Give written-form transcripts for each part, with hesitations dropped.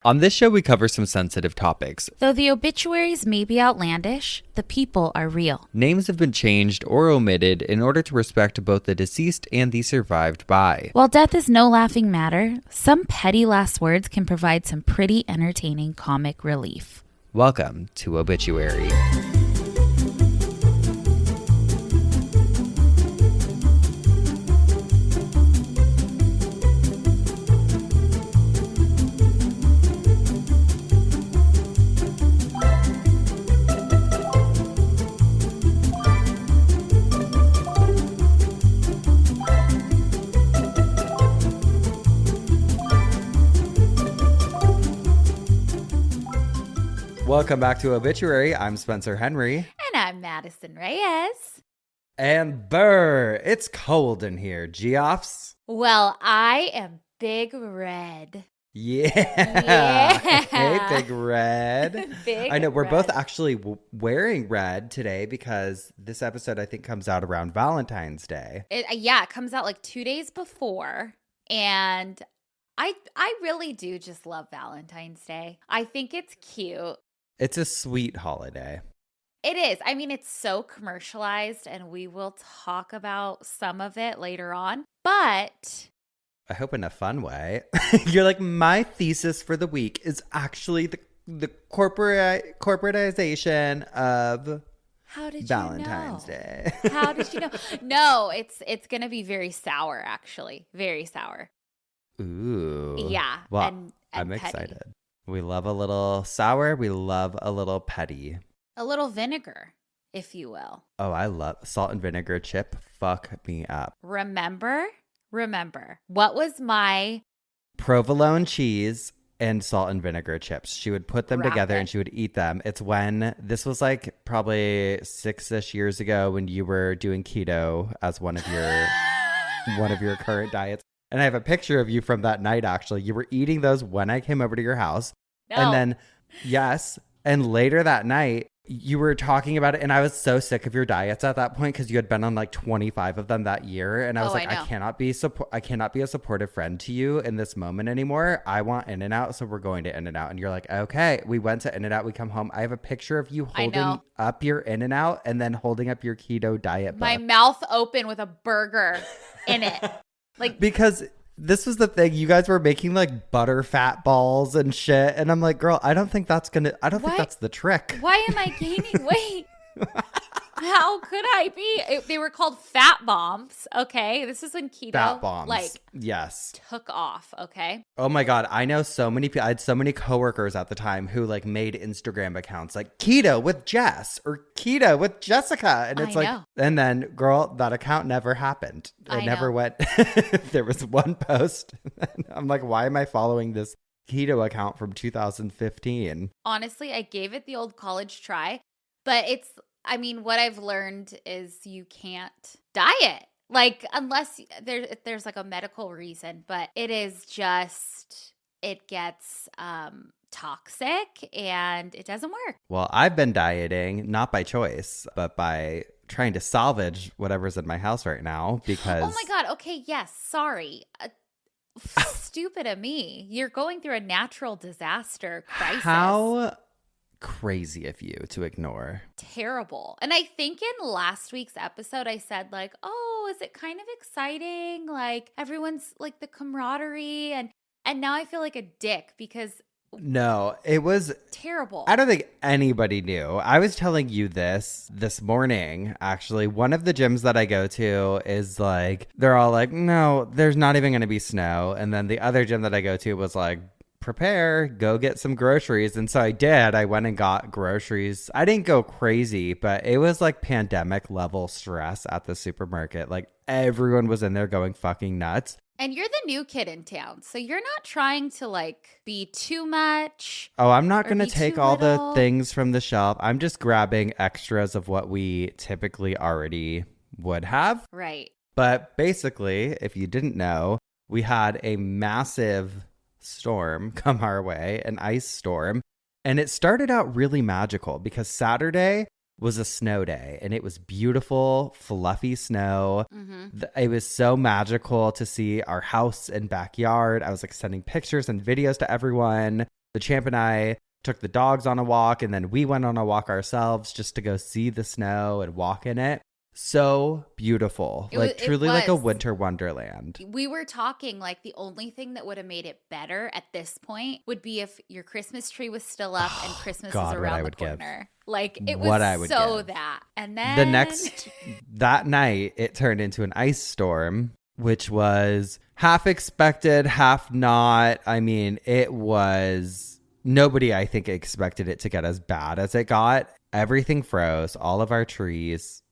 On this show, we cover some sensitive topics. Though the obituaries may be outlandish, the people are real. Names have been changed or omitted in order to respect both the deceased and the survived by. While death is no laughing matter, some petty last words can provide some pretty entertaining comic relief. Welcome to Obituary. Welcome back to Obituary. I'm Spencer Henry. And I'm Madison Reyes. And brr, it's cold in here. Geoffs? Well, I am Big Red. Yeah. Hey, Big Red. Big I know we're Red. both actually wearing red today because this episode, I think, comes out around Valentine's Day. It comes out like 2 days before. And I really do just love Valentine's Day. I think it's cute. It's a sweet holiday. It is. I mean, it's so commercialized, and we will talk about some of it later on. But I hope in a fun way. You're like, my thesis for the week is actually the corporatization of Valentine's Day. How did you know? No, it's going to be very sour, actually. Very sour. Ooh. Yeah. Well, and I'm petty. excited. We love a little sour. We love a little petty. A little vinegar, if you will. Oh, I love salt and vinegar chip. Fuck me up. Remember, what was my Provolone cheese and salt and vinegar chips. She would put them together and she would eat them. It's when this was like probably 6-ish years ago when you were doing keto as one of your current diets. And I have a picture of you from that night, actually. You were eating those when I came over to your house. No. And then, yes. And later that night, you were talking about it. And I was so sick of your diets at that point because you had been on like 25 of them that year. And I was I cannot be a supportive friend to you in this moment anymore. I want In-N-Out, so we're going to In-N-Out. And you're like, okay. We went to In-N-Out. We come home. I have a picture of you holding up your In-N-Out and then holding up your keto diet book. My mouth open with a burger in it. Because this was the thing, you guys were making like butter fat balls and shit, and I'm like, girl, I don't think that's think that's the trick. Why am I gaining weight? How could I be? They were called fat bombs. Okay, this is when keto fat bombs. Yes, took off. Okay. Oh my god, I know so many people. I had so many coworkers at the time who like made Instagram accounts like keto with Jess or keto with Jessica, and it's and then girl, that account never happened. It never went. There was one post. And I'm like, why am I following this keto account from 2015? Honestly, I gave it the old college try, but what I've learned is you can't diet, like, unless there's like a medical reason, but it gets toxic and it doesn't work. Well, I've been dieting, not by choice, but by trying to salvage whatever's in my house right now because... Oh my God. Okay. Yes. Sorry. Stupid of me. You're going through a natural disaster crisis. How crazy of you to ignore. Terrible. And I think in last week's episode, I said like, oh, is it kind of exciting? Like everyone's like the camaraderie. And now I feel like a dick because... No, it was terrible. I don't think anybody knew. I was telling you this morning, actually. One of the gyms that I go to is like, they're all like, no, there's not even going to be snow. And then the other gym that I go to was like, prepare, go get some groceries. And so I did. I went and got groceries. I didn't go crazy, but it was like pandemic level stress at the supermarket. Like everyone was in there going fucking nuts. And you're the new kid in town, so you're not trying to like be too much. Oh, I'm not going to take all the things from the shelf. I'm just grabbing extras of what we typically already would have. Right. But basically, if you didn't know, we had a massive storm come our way, an ice storm. And it started out really magical because Saturday was a snow day and it was beautiful, fluffy snow. Mm-hmm. It was so magical to see our house and backyard. I was like sending pictures and videos to everyone. The champ and I took the dogs on a walk, and then we went on a walk ourselves just to go see the snow and walk in it. So beautiful. Truly like a winter wonderland. We were talking like the only thing that would have made it better at this point would be if your Christmas tree was still up and Christmas is around the corner. Like it was so that. And then that night it turned into an ice storm, which was half expected, half not. I mean, it was nobody, I think, expected it to get as bad as it got. Everything froze, all of our trees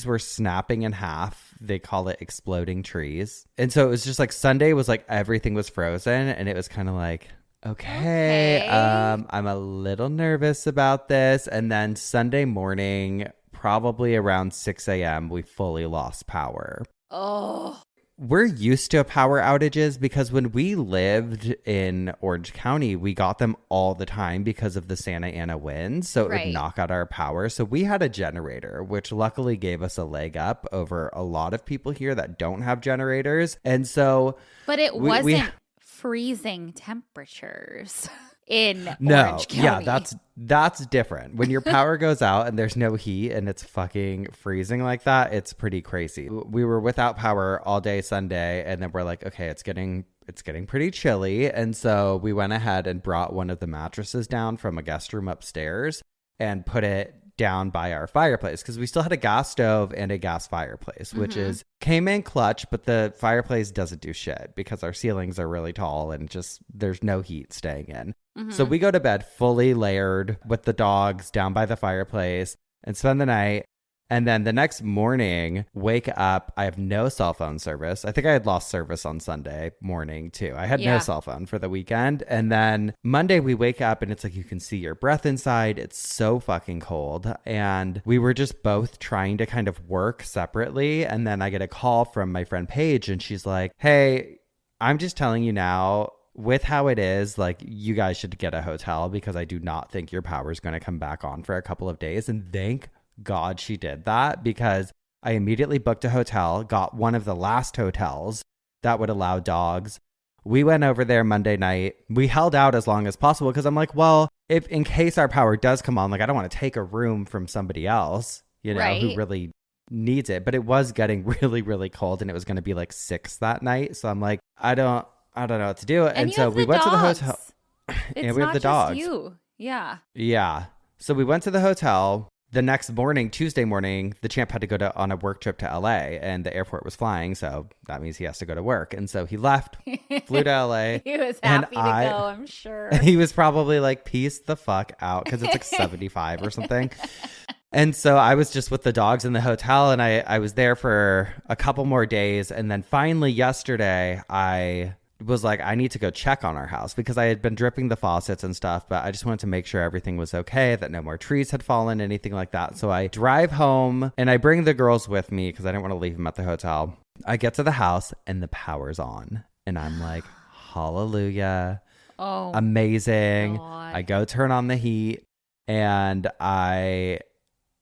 were snapping in half. They call it exploding trees. And so it was just like Sunday was like everything was frozen, and it was kind of like, okay. I'm a little nervous about this. And then Sunday morning, probably around 6 a.m., we fully lost power. Oh. We're used to power outages because when we lived in Orange County, we got them all the time because of the Santa Ana winds. So it would knock out our power. So we had a generator, which luckily gave us a leg up over a lot of people here that don't have generators. And so... But it wasn't freezing temperatures in Orange County. Yeah, that's different. When your power goes out and there's no heat and it's fucking freezing like that, it's pretty crazy. We were without power all day Sunday, and then we're like, okay, it's getting pretty chilly. And so we went ahead and brought one of the mattresses down from a guest room upstairs and put it down by our fireplace, because we still had a gas stove and a gas fireplace, which came in clutch, but the fireplace doesn't do shit because our ceilings are really tall and just there's no heat staying in. So we go to bed fully layered with the dogs down by the fireplace and spend the night. And then the next morning, wake up. I have no cell phone service. I think I had lost service on Sunday morning too. I had no cell phone for the weekend. And then Monday we wake up and it's like you can see your breath inside. It's so fucking cold. And we were just both trying to kind of work separately. And then I get a call from my friend Paige, and she's like, hey, I'm just telling you now, with how it is, like, you guys should get a hotel because I do not think your power is going to come back on for a couple of days. And thank God she did that, because I immediately booked a hotel, got one of the last hotels that would allow dogs. We went over there Monday night. We held out as long as possible because I'm like, well, if in case our power does come on, like, I don't want to take a room from somebody else, you know, who really needs it. But it was getting really, really cold, and it was going to be like 6 that night. So I'm like, I don't know what to do. And so we went to the hotel. And we have the dogs. You. Yeah. Yeah. So we went to the hotel. The next morning, Tuesday morning, the champ had to go on a work trip to LA, and the airport was flying. So that means he has to go to work. And so he left, flew to LA. He was happy to go, I'm sure. He was probably like, peace the fuck out, because it's like 75 or something. And so I was just with the dogs in the hotel, and I was there for a couple more days. And then finally yesterday, I was like, I need to go check on our house, because I had been dripping the faucets and stuff, but I just wanted to make sure everything was okay, that no more trees had fallen, anything like that. So I drive home, and I bring the girls with me because I didn't want to leave them at the hotel. I get to the house and the power's on, and I'm like, hallelujah. Oh, amazing. God. I go turn on the heat, and I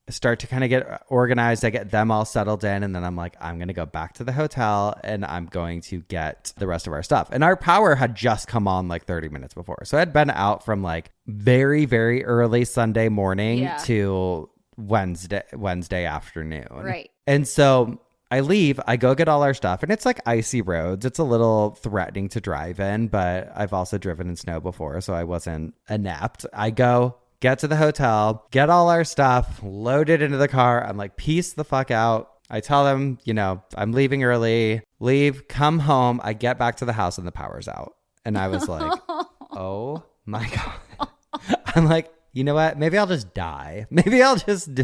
start to kind of get organized. I get them all settled in, and then I'm like, I'm going to go back to the hotel, and I'm going to get the rest of our stuff. And our power had just come on like 30 minutes before. So I'd been out from like very, very early Sunday morning to Wednesday afternoon. Right. And so I leave, I go get all our stuff, and it's like icy roads. It's a little threatening to drive in, but I've also driven in snow before, so I wasn't inept. I go, get to the hotel, get all our stuff, load it into the car. I'm like, peace the fuck out. I tell them, you know, I'm leaving early, leave, come home. I get back to the house and the power's out. And I was like, oh my God. I'm like, you know what? Maybe I'll just die. Maybe I'll just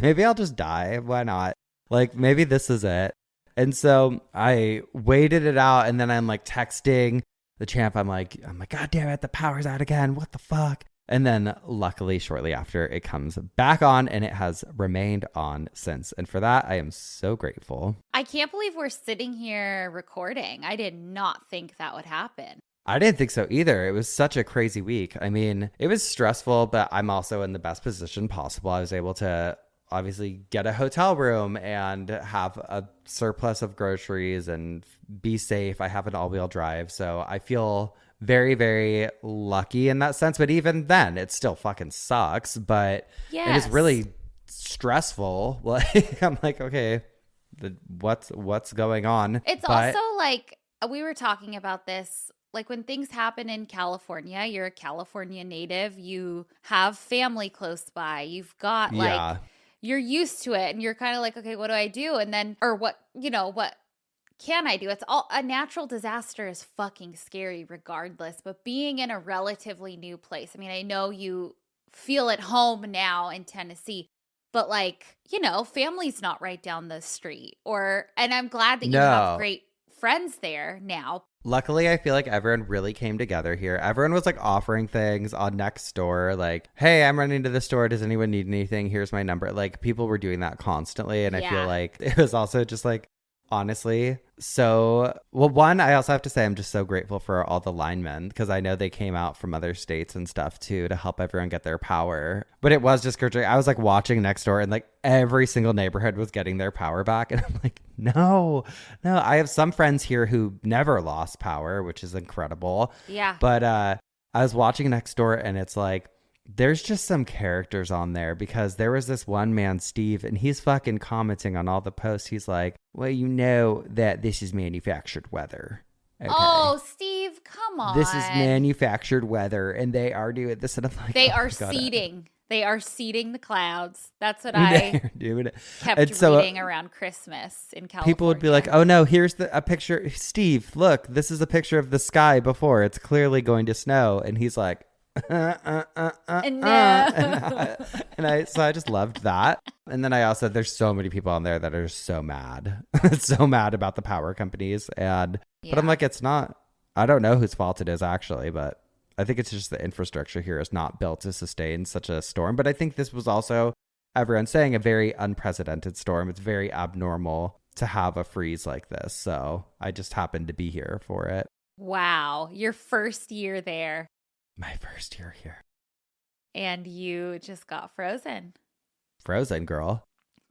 die. Why not? Like, maybe this is it. And so I waited it out, and then I'm like texting the champ. I'm like, God damn it, the power's out again. What the fuck? And then luckily shortly after, it comes back on, and it has remained on since. And for that, I am so grateful. I can't believe we're sitting here recording. I did not think that would happen. I didn't think so either. It was such a crazy week. I mean, it was stressful, but I'm also in the best position possible. I was able to obviously get a hotel room and have a surplus of groceries and be safe. I have an all-wheel drive, so I feel very, very lucky in that sense. But even then, it still fucking sucks. But it is really stressful. Like, I'm like, okay, what's going on? It's But also like, we were talking about this. Like when things happen in California, you're a California native, you have family close by, you've got like, you're used to it and you're kind of like, okay, what do I do? And then, or what can I do? It's all, a natural disaster is fucking scary regardless, but being in a relatively new place. I mean, I know you feel at home now in Tennessee, but like, family's not right down the street and I'm glad that you have great friends there now. Luckily, I feel like everyone really came together here. Everyone was like offering things on Nextdoor, like, hey, I'm running to the store. Does anyone need anything? Here's my number. Like, people were doing that constantly. And I feel like it was also just like, honestly, so, well, one, I also have to say I'm just so grateful for all the linemen because I know they came out from other states and stuff too to help everyone get their power. But it was just crazy. I was like watching Nextdoor and like every single neighborhood was getting their power back. And I'm like, no. I have some friends here who never lost power, which is incredible. Yeah. But I was watching Nextdoor and it's like, there's just some characters on there because there was this one man, Steve, and he's fucking commenting on all the posts. He's like, well, you know that this is manufactured weather. Okay. Oh, Steve, come on. This is manufactured weather and they are doing this. And I'm like, they are seeding. They are seeding the clouds. That's what I kept reading around Christmas in California. People would be like, oh no, here's a picture. Steve, look, this is a picture of the sky before. It's clearly going to snow. And he's like, no. And I just loved that. And then I also, there's so many people on there that are so mad, so mad about the power companies. But I'm like, it's not, I don't know whose fault it is actually, but I think it's just the infrastructure here is not built to sustain such a storm. But I think this was also, everyone saying, a very unprecedented storm. It's very abnormal to have a freeze like this. So I just happened to be here for it. Wow. Your first year there. My first year here. And you just got frozen. Frozen, girl.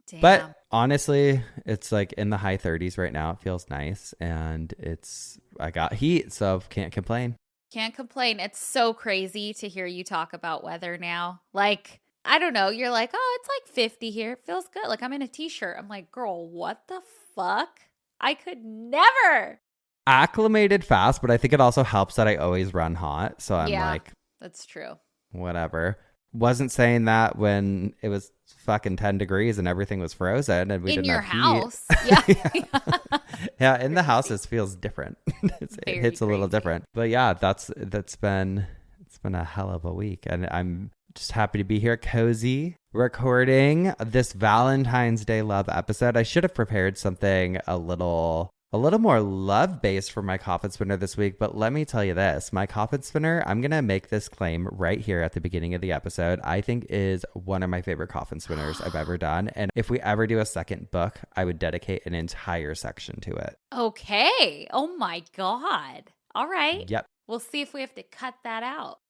Damn. But honestly, it's like in the high 30s right now. It feels nice. And I got heat, so can't complain. Can't complain. It's so crazy to hear you talk about weather now. Like, I don't know. You're like, oh, it's like 50 here. It feels good. Like I'm in a t-shirt. I'm like, girl, what the fuck? I could never. Acclimated fast, but I think it also helps that I always run hot. So I'm like, that's true. Whatever. Wasn't saying that when it was fucking 10 degrees and everything was frozen and we didn't have house. Heat. Yeah, in the house it feels different. It hits a little different. But yeah, it's been a hell of a week and I'm just happy to be here, cozy, recording this Valentine's Day love episode. I should have prepared something a little more love-based for my coffin spinner this week, but let me tell you this. My coffin spinner, I'm going to make this claim right here at the beginning of the episode, I think is one of my favorite coffin spinners I've ever done. And if we ever do a second book, I would dedicate an entire section to it. Okay. Oh my God. All right. Yep. We'll see if we have to cut that out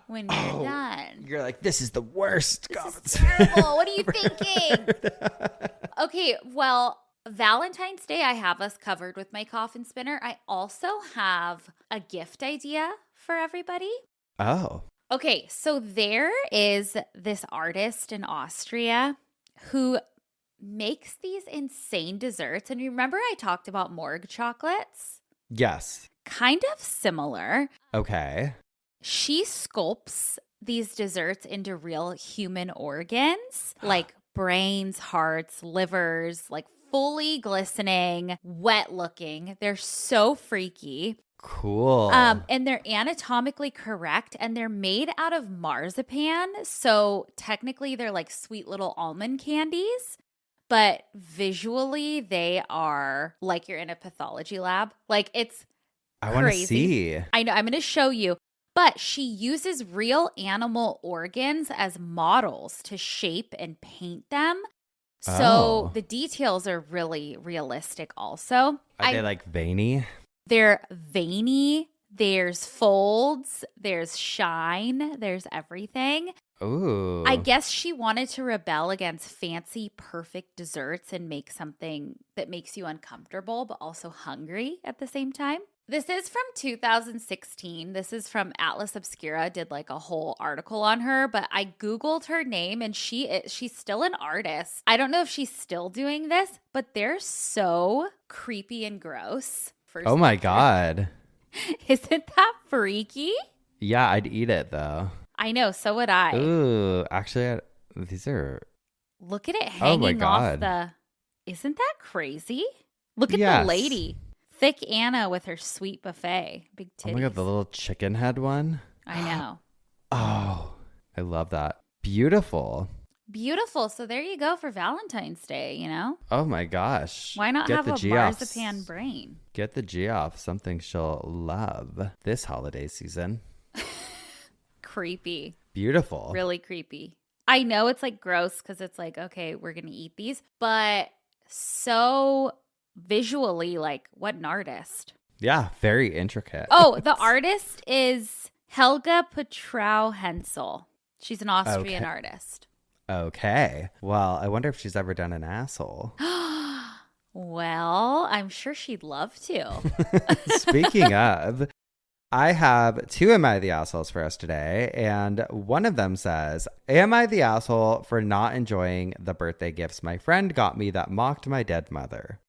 when you're done. You're like, this is the worst coffin spinner. Terrible. What are you thinking? Okay, well, Valentine's Day, I have us covered with my coffin spinner. I also have a gift idea for everybody. Oh. Okay, so there is this artist in Austria who makes these insane desserts. And you remember I talked about morgue chocolates? Yes. Kind of similar. Okay. She sculpts these desserts into real human organs, like brains, hearts, livers, like fully glistening, wet looking. They're so freaky. Cool. And they're anatomically correct and they're made out of marzipan. So technically they're like sweet little almond candies, but visually they are like you're in a pathology lab. Like it's I want to see. I know. I'm going to show you. But she uses real animal organs as models to shape and paint them. So the details are really realistic also. Are they like veiny? They're veiny. There's folds. There's shine. There's everything. Ooh. I guess she wanted to rebel against fancy, perfect desserts and make something that makes you uncomfortable but also hungry at the same time. This is from 2016. This is from Atlas Obscura, did like a whole article on her, but I Googled her name and she's still an artist. I don't know if she's still doing this, but they're so creepy and gross. Oh my God. Isn't that freaky? Yeah, I'd eat it though. I know, so would I. Ooh, actually, these are... Look at it hanging off the... Isn't that crazy? Look at the lady. Thick Anna with her sweet buffet. Big titties. Oh my God, the little chicken head one. I know. Oh, I love that. Beautiful. Beautiful. So there you go for Valentine's Day, you know? Oh my gosh. Why not have a Geoffs. marzipan brain? Get the Geoffs, something she'll love this holiday season. Creepy. Beautiful. Really creepy. I know it's like gross because it's like, okay, we're going to eat these, but so visually, like, what an artist. Yeah, very intricate. Oh, the artist is Helga Petrau Hensel. She's an Austrian artist. Okay. Well, I wonder if she's ever done an asshole. Well, I'm sure she'd love to. Speaking of, I have two Am I the Assholes for us today, and one of them says, Am I the asshole for not enjoying the birthday gifts my friend got me that mocked my dead mother?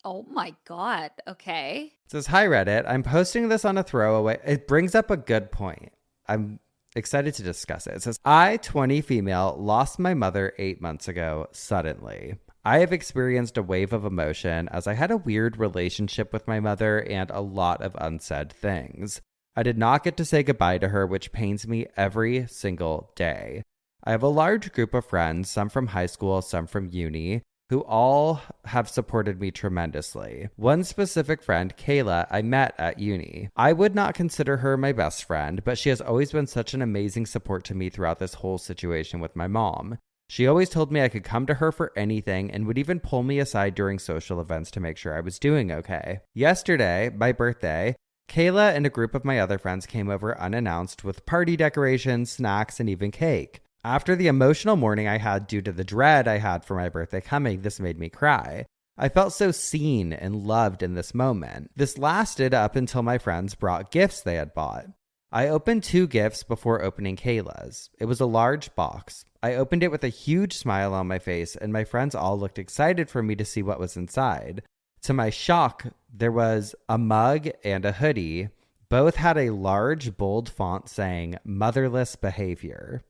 Oh my God. Okay. It says, Hi Reddit, I'm posting this on a throwaway. It brings up a good point. I'm excited to discuss it. It says, I, 20 female, lost my mother 8 months ago suddenly. I have experienced a wave of emotion as I had a weird relationship with my mother and a lot of unsaid things. I did not get to say goodbye to her, which pains me every single day. I have a large group of friends, some from high school, some from uni, who all have supported me tremendously. One specific friend, Kayla, I met at uni. I would not consider her my best friend, but she has always been such an amazing support to me throughout this whole situation with my mom. She always told me I could come to her for anything and would even pull me aside during social events to make sure I was doing okay. Yesterday, my birthday, Kayla and a group of my other friends came over unannounced with party decorations, snacks, and even cake. After the emotional morning I had due to the dread I had for my birthday coming, this made me cry. I felt so seen and loved in this moment. This lasted up until my friends brought gifts they had bought. I opened 2 gifts before opening Kayla's. It was a large box. I opened it with a huge smile on my face, and my friends all looked excited for me to see what was inside. To my shock, there was a mug and a hoodie. Both had a large, bold font saying, "Motherless Behavior."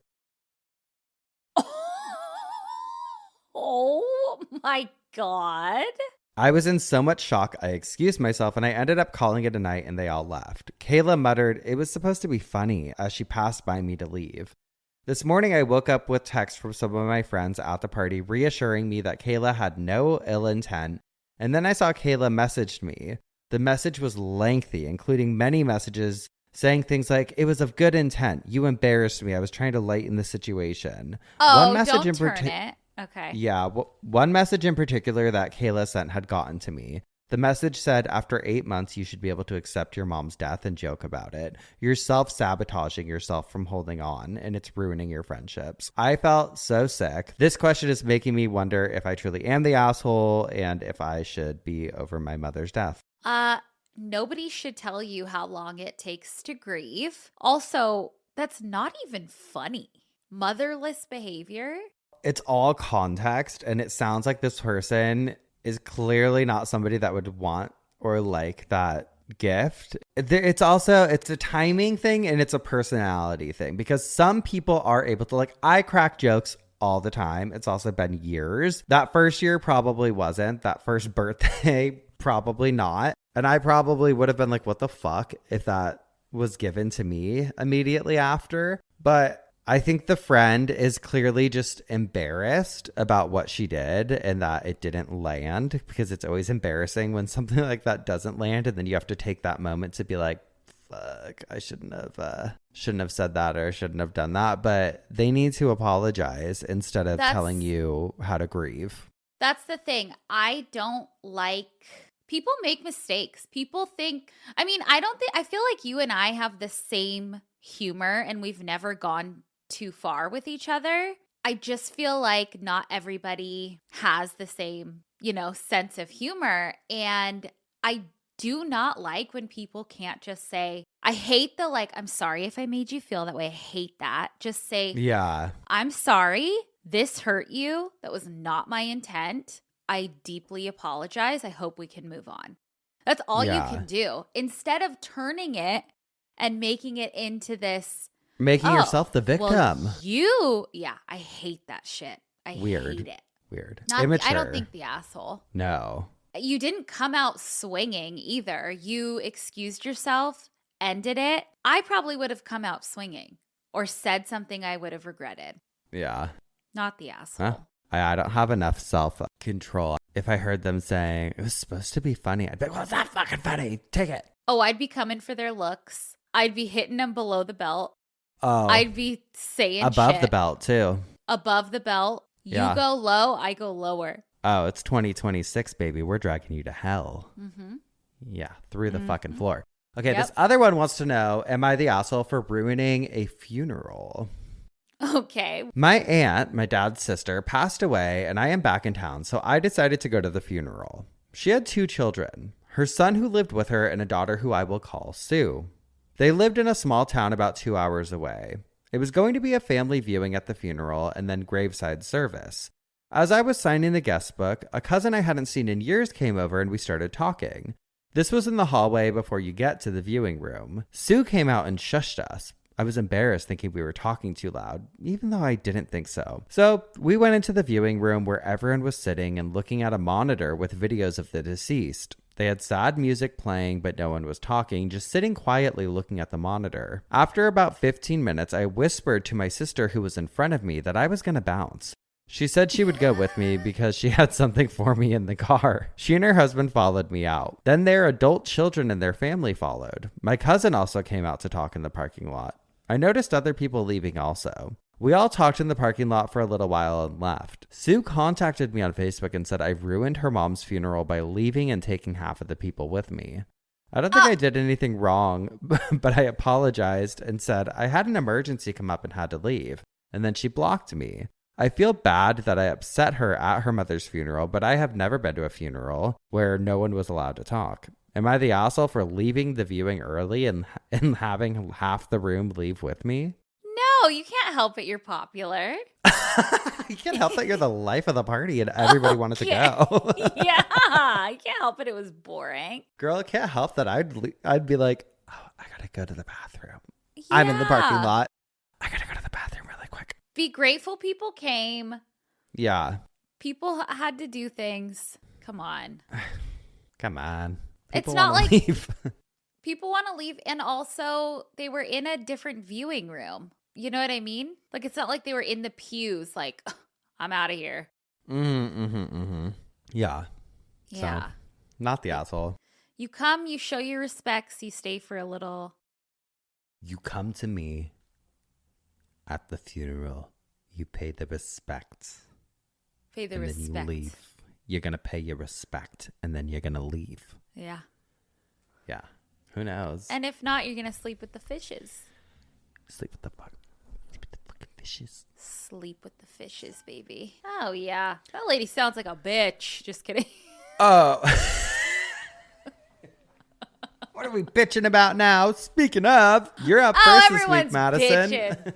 Oh my God. I was in so much shock, I excused myself, and I ended up calling it a night, and they all left. Kayla muttered, "It was supposed to be funny," as she passed by me to leave. This morning, I woke up with texts from some of my friends at the party reassuring me that Kayla had no ill intent, and then I saw Kayla messaged me. The message was lengthy, including many messages saying things like, "It was of good intent. You embarrassed me. I was trying to lighten the situation." Oh, don't turn it. Okay. Yeah, one message in particular that Kayla sent had gotten to me. The message said, "After 8 months, you should be able to accept your mom's death and joke about it. You're self-sabotaging yourself from holding on, and it's ruining your friendships." I felt so sick. This question is making me wonder if I truly am the asshole and if I should be over my mother's death. Nobody should tell you how long it takes to grieve. Also, that's not even funny. Motherless behavior. It's all context, and it sounds like this person is clearly not somebody that would want or like that gift. It's a timing thing and it's a personality thing, because some people are able to, like, I crack jokes all the time. It's also been years. That first year probably wasn't. That first birthday, probably not. And I probably would have been like, what the fuck if that was given to me immediately after. But I think the friend is clearly just embarrassed about what she did and that it didn't land, because it's always embarrassing when something like that doesn't land, and then you have to take that moment to be like, fuck, I shouldn't have said that or shouldn't have done that. But they need to apologize instead of telling you how to grieve. That's the thing. I don't like... People make mistakes. People think... I feel like you and I have the same humor and we've never gone too far with each other. I just feel like not everybody has the same, sense of humor. And I do not like when people can't just say, I hate the like, I'm sorry if I made you feel that way. I hate that. Just say, yeah, I'm sorry. This hurt you. That was not my intent. I deeply apologize. I hope we can move on. That's all you can do. Instead of turning it and making it into this. Making yourself the victim. Well, I hate that shit. I hate it. Weird. Immature. I don't think the asshole. No. You didn't come out swinging either. You excused yourself, ended it. I probably would have come out swinging or said something I would have regretted. Yeah. Not the asshole. Huh? I don't have enough self-control. If I heard them saying, it was supposed to be funny, I'd be like, well, it's not fucking funny. Take it. Oh, I'd be coming for their looks. I'd be hitting them below the belt. Oh. I'd be saying above shit. the belt, too. Above the belt. You go low, I go lower. Oh, it's 2026, baby. We're dragging you to hell. Mm-hmm. Yeah, through the fucking floor. Okay, This other one wants to know, am I the asshole for ruining a funeral? Okay. My aunt, my dad's sister, passed away, and I am back in town, so I decided to go to the funeral. She had 2 children, her son who lived with her and a daughter who I will call Sue. They lived in a small town about 2 hours away. It was going to be a family viewing at the funeral and then graveside service. As I was signing the guest book, a cousin I hadn't seen in years came over and we started talking. This was in the hallway before you get to the viewing room. Sue came out and shushed us. I was embarrassed thinking we were talking too loud, even though I didn't think so. So we went into the viewing room where everyone was sitting and looking at a monitor with videos of the deceased. They had sad music playing, but no one was talking, just sitting quietly looking at the monitor. After about 15 minutes, I whispered to my sister who was in front of me that I was going to bounce. She said she would go with me because she had something for me in the car. She and her husband followed me out. Then their adult children and their family followed. My cousin also came out to talk in the parking lot. I noticed other people leaving also. We all talked in the parking lot for a little while and left. Sue contacted me on Facebook and said I ruined her mom's funeral by leaving and taking half of the people with me. I don't think I did anything wrong, but I apologized and said I had an emergency come up and had to leave. And then she blocked me. I feel bad that I upset her at her mother's funeral, but I have never been to a funeral where no one was allowed to talk. Am I the asshole for leaving the viewing early and having half the room leave with me? No, you can't help it. You're popular. You can't help that you're the life of the party and everybody wanted to go. Yeah, you can't help it. It was boring. Girl, I can't help that. I'd be like, oh, I gotta go to the bathroom. Yeah. I'm in the parking lot. I gotta go to the bathroom really quick. Be grateful people came. Yeah. People had to do things. Come on. Come on. It's not like leave. People want to leave, and also they were in a different viewing room. You know what I mean? Like, it's not like they were in the pews like, I'm out of here. Yeah. Yeah. So, not the asshole. You come, you show your respects, you stay for a little. You come to me at the funeral. You pay the respect. Pay the and respect. Then you leave. You're going to pay your respect, and then you're going to leave. Yeah. Yeah. Who knows? And if not, you're going to sleep with the fishes. Sleep with the fucking fishes. Sleep with the fishes, baby. Oh, yeah. That lady sounds like a bitch. Just kidding. Oh. What are we bitching about now? Speaking of, you're up first this week, Madison. Bitching.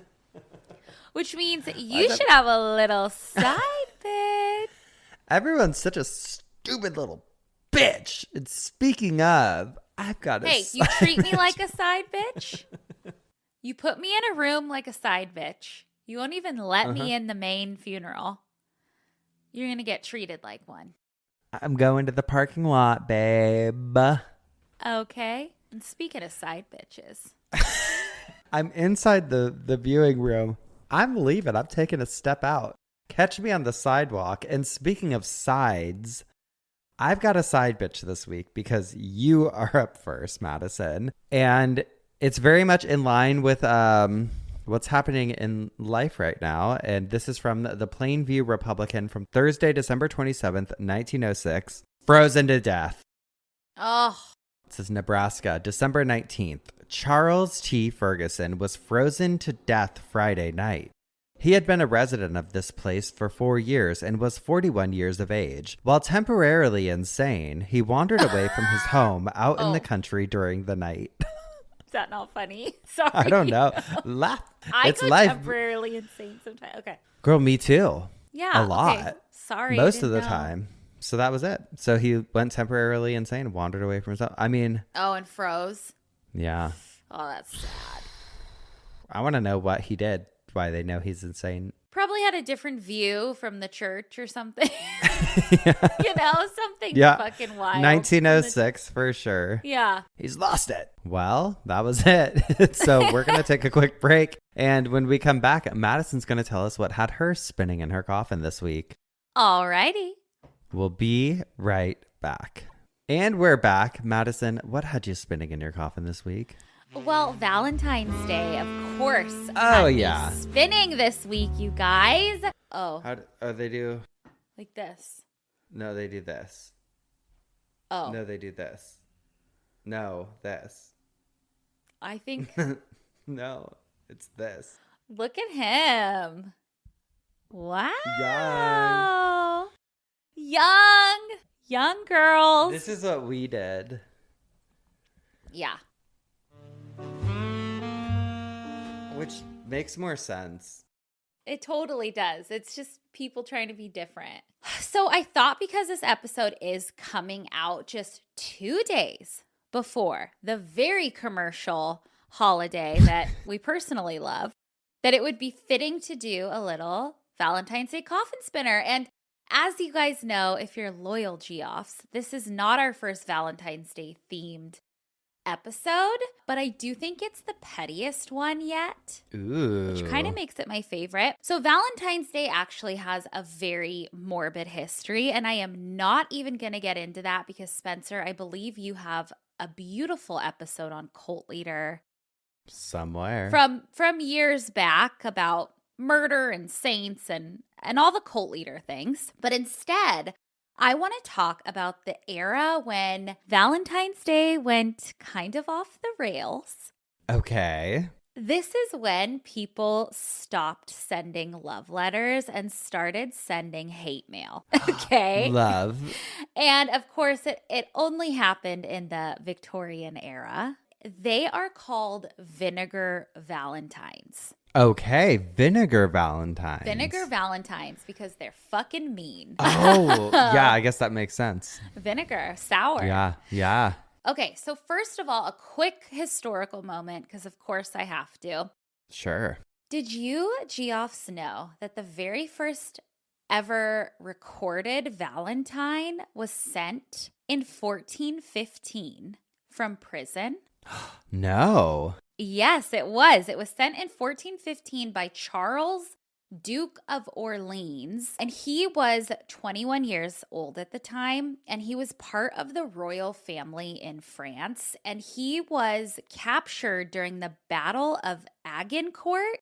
Which means you should have a little side bitch. Everyone's such a stupid little bitch. And speaking of, I've got Hey, you treat me like a side bitch. You put me in a room like a side bitch. You won't even let me in the main funeral. You're going to get treated like one. I'm going to the parking lot, babe. Okay. And speaking of side bitches. I'm inside the viewing room. I'm leaving. I'm taking a step out. Catch me on the sidewalk. And speaking of sides, I've got a side bitch this week because you are up first, Madison. And it's very much in line with what's happening in life right now. And this is from the Plainview Republican from Thursday, December 27th, 1906. Frozen to death. Oh. This is Nebraska, December 19th. Charles T. Ferguson was frozen to death Friday night. He had been a resident of this place for 4 years and was 41 years of age. While temporarily insane, he wandered away from his home out in the country during the night. Is that not funny? Sorry. I don't know. Laugh. It's life. Temporarily insane sometimes. Okay. Girl, me too. Yeah. A lot. Okay. Sorry. Most of the time. So that was it. So he went temporarily insane and wandered away from his home. I mean. Oh, and froze. Yeah. Oh, that's sad. I want to know what he did. Why they know he's insane. Probably had a different view from the church or something. Yeah. You know, something fucking wild. 1906 for sure. Yeah. He's lost it. Well, that was it. So we're going to take a quick break. And when we come back, Madison's going to tell us what had her spinning in her coffin this week. Alrighty. We'll be right back. And we're back. Madison, what had you spinning in your coffin this week? Well, Valentine's Day, of course. Oh, yeah. Spinning this week, you guys. Oh. They do? Like this. No, they do this. Oh. No, they do this. No, this. I think. No, it's this. Look at him. Wow. Young girls. This is what we did. Yeah. Which makes more sense. It totally does. It's just people trying to be different. So I thought because this episode is coming out just 2 days before the very commercial holiday that we personally love, that it would be fitting to do a little Valentine's Day coffin spinner. And as you guys know, if you're loyal Geoffs, this is not our first Valentine's Day themed episode, but I do think it's the pettiest one yet. Ooh. Which kind of makes it my favorite. So Valentine's Day actually has a very morbid history, and I am not even going to get into that because, Spencer, I believe you have a beautiful episode on Cult Leader somewhere from years back about murder and saints and all the cult leader things. But instead, I want to talk about the era when Valentine's Day went kind of off the rails. Okay. This is when people stopped sending love letters and started sending hate mail. Okay. Love. And of course, it only happened in the Victorian era. They are called vinegar valentines. Okay, vinegar valentines. Vinegar valentines because they're fucking mean. Oh, yeah, I guess that makes sense. Vinegar, sour. Yeah. Okay, so first of all, a quick historical moment because of course I have to. Sure. Did you, Geoffs, know that the very first ever recorded Valentine was sent in 1415 from prison? No. Yes, it was. It was sent in 1415 by Charles, Duke of Orleans, and he was 21 years old at the time, and he was part of the royal family in France, and he was captured during the Battle of Agincourt,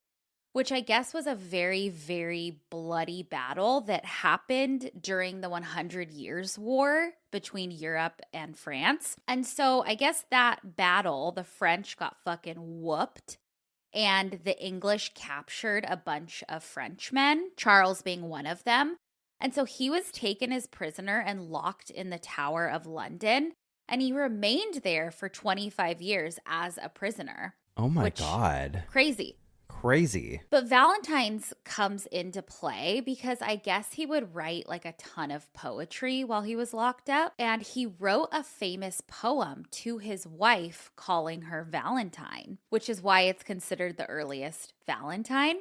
which I guess was a very, very bloody battle that happened during the 100 Years' War between Europe and France. And so I guess that battle, the French got fucking whooped and the English captured a bunch of Frenchmen, Charles being one of them. And so he was taken as prisoner and locked in the Tower of London. And he remained there for 25 years as a prisoner. Oh my God. Crazy. But Valentine's comes into play because I guess he would write like a ton of poetry while he was locked up. And he wrote a famous poem to his wife calling her Valentine, which is why it's considered the earliest Valentine.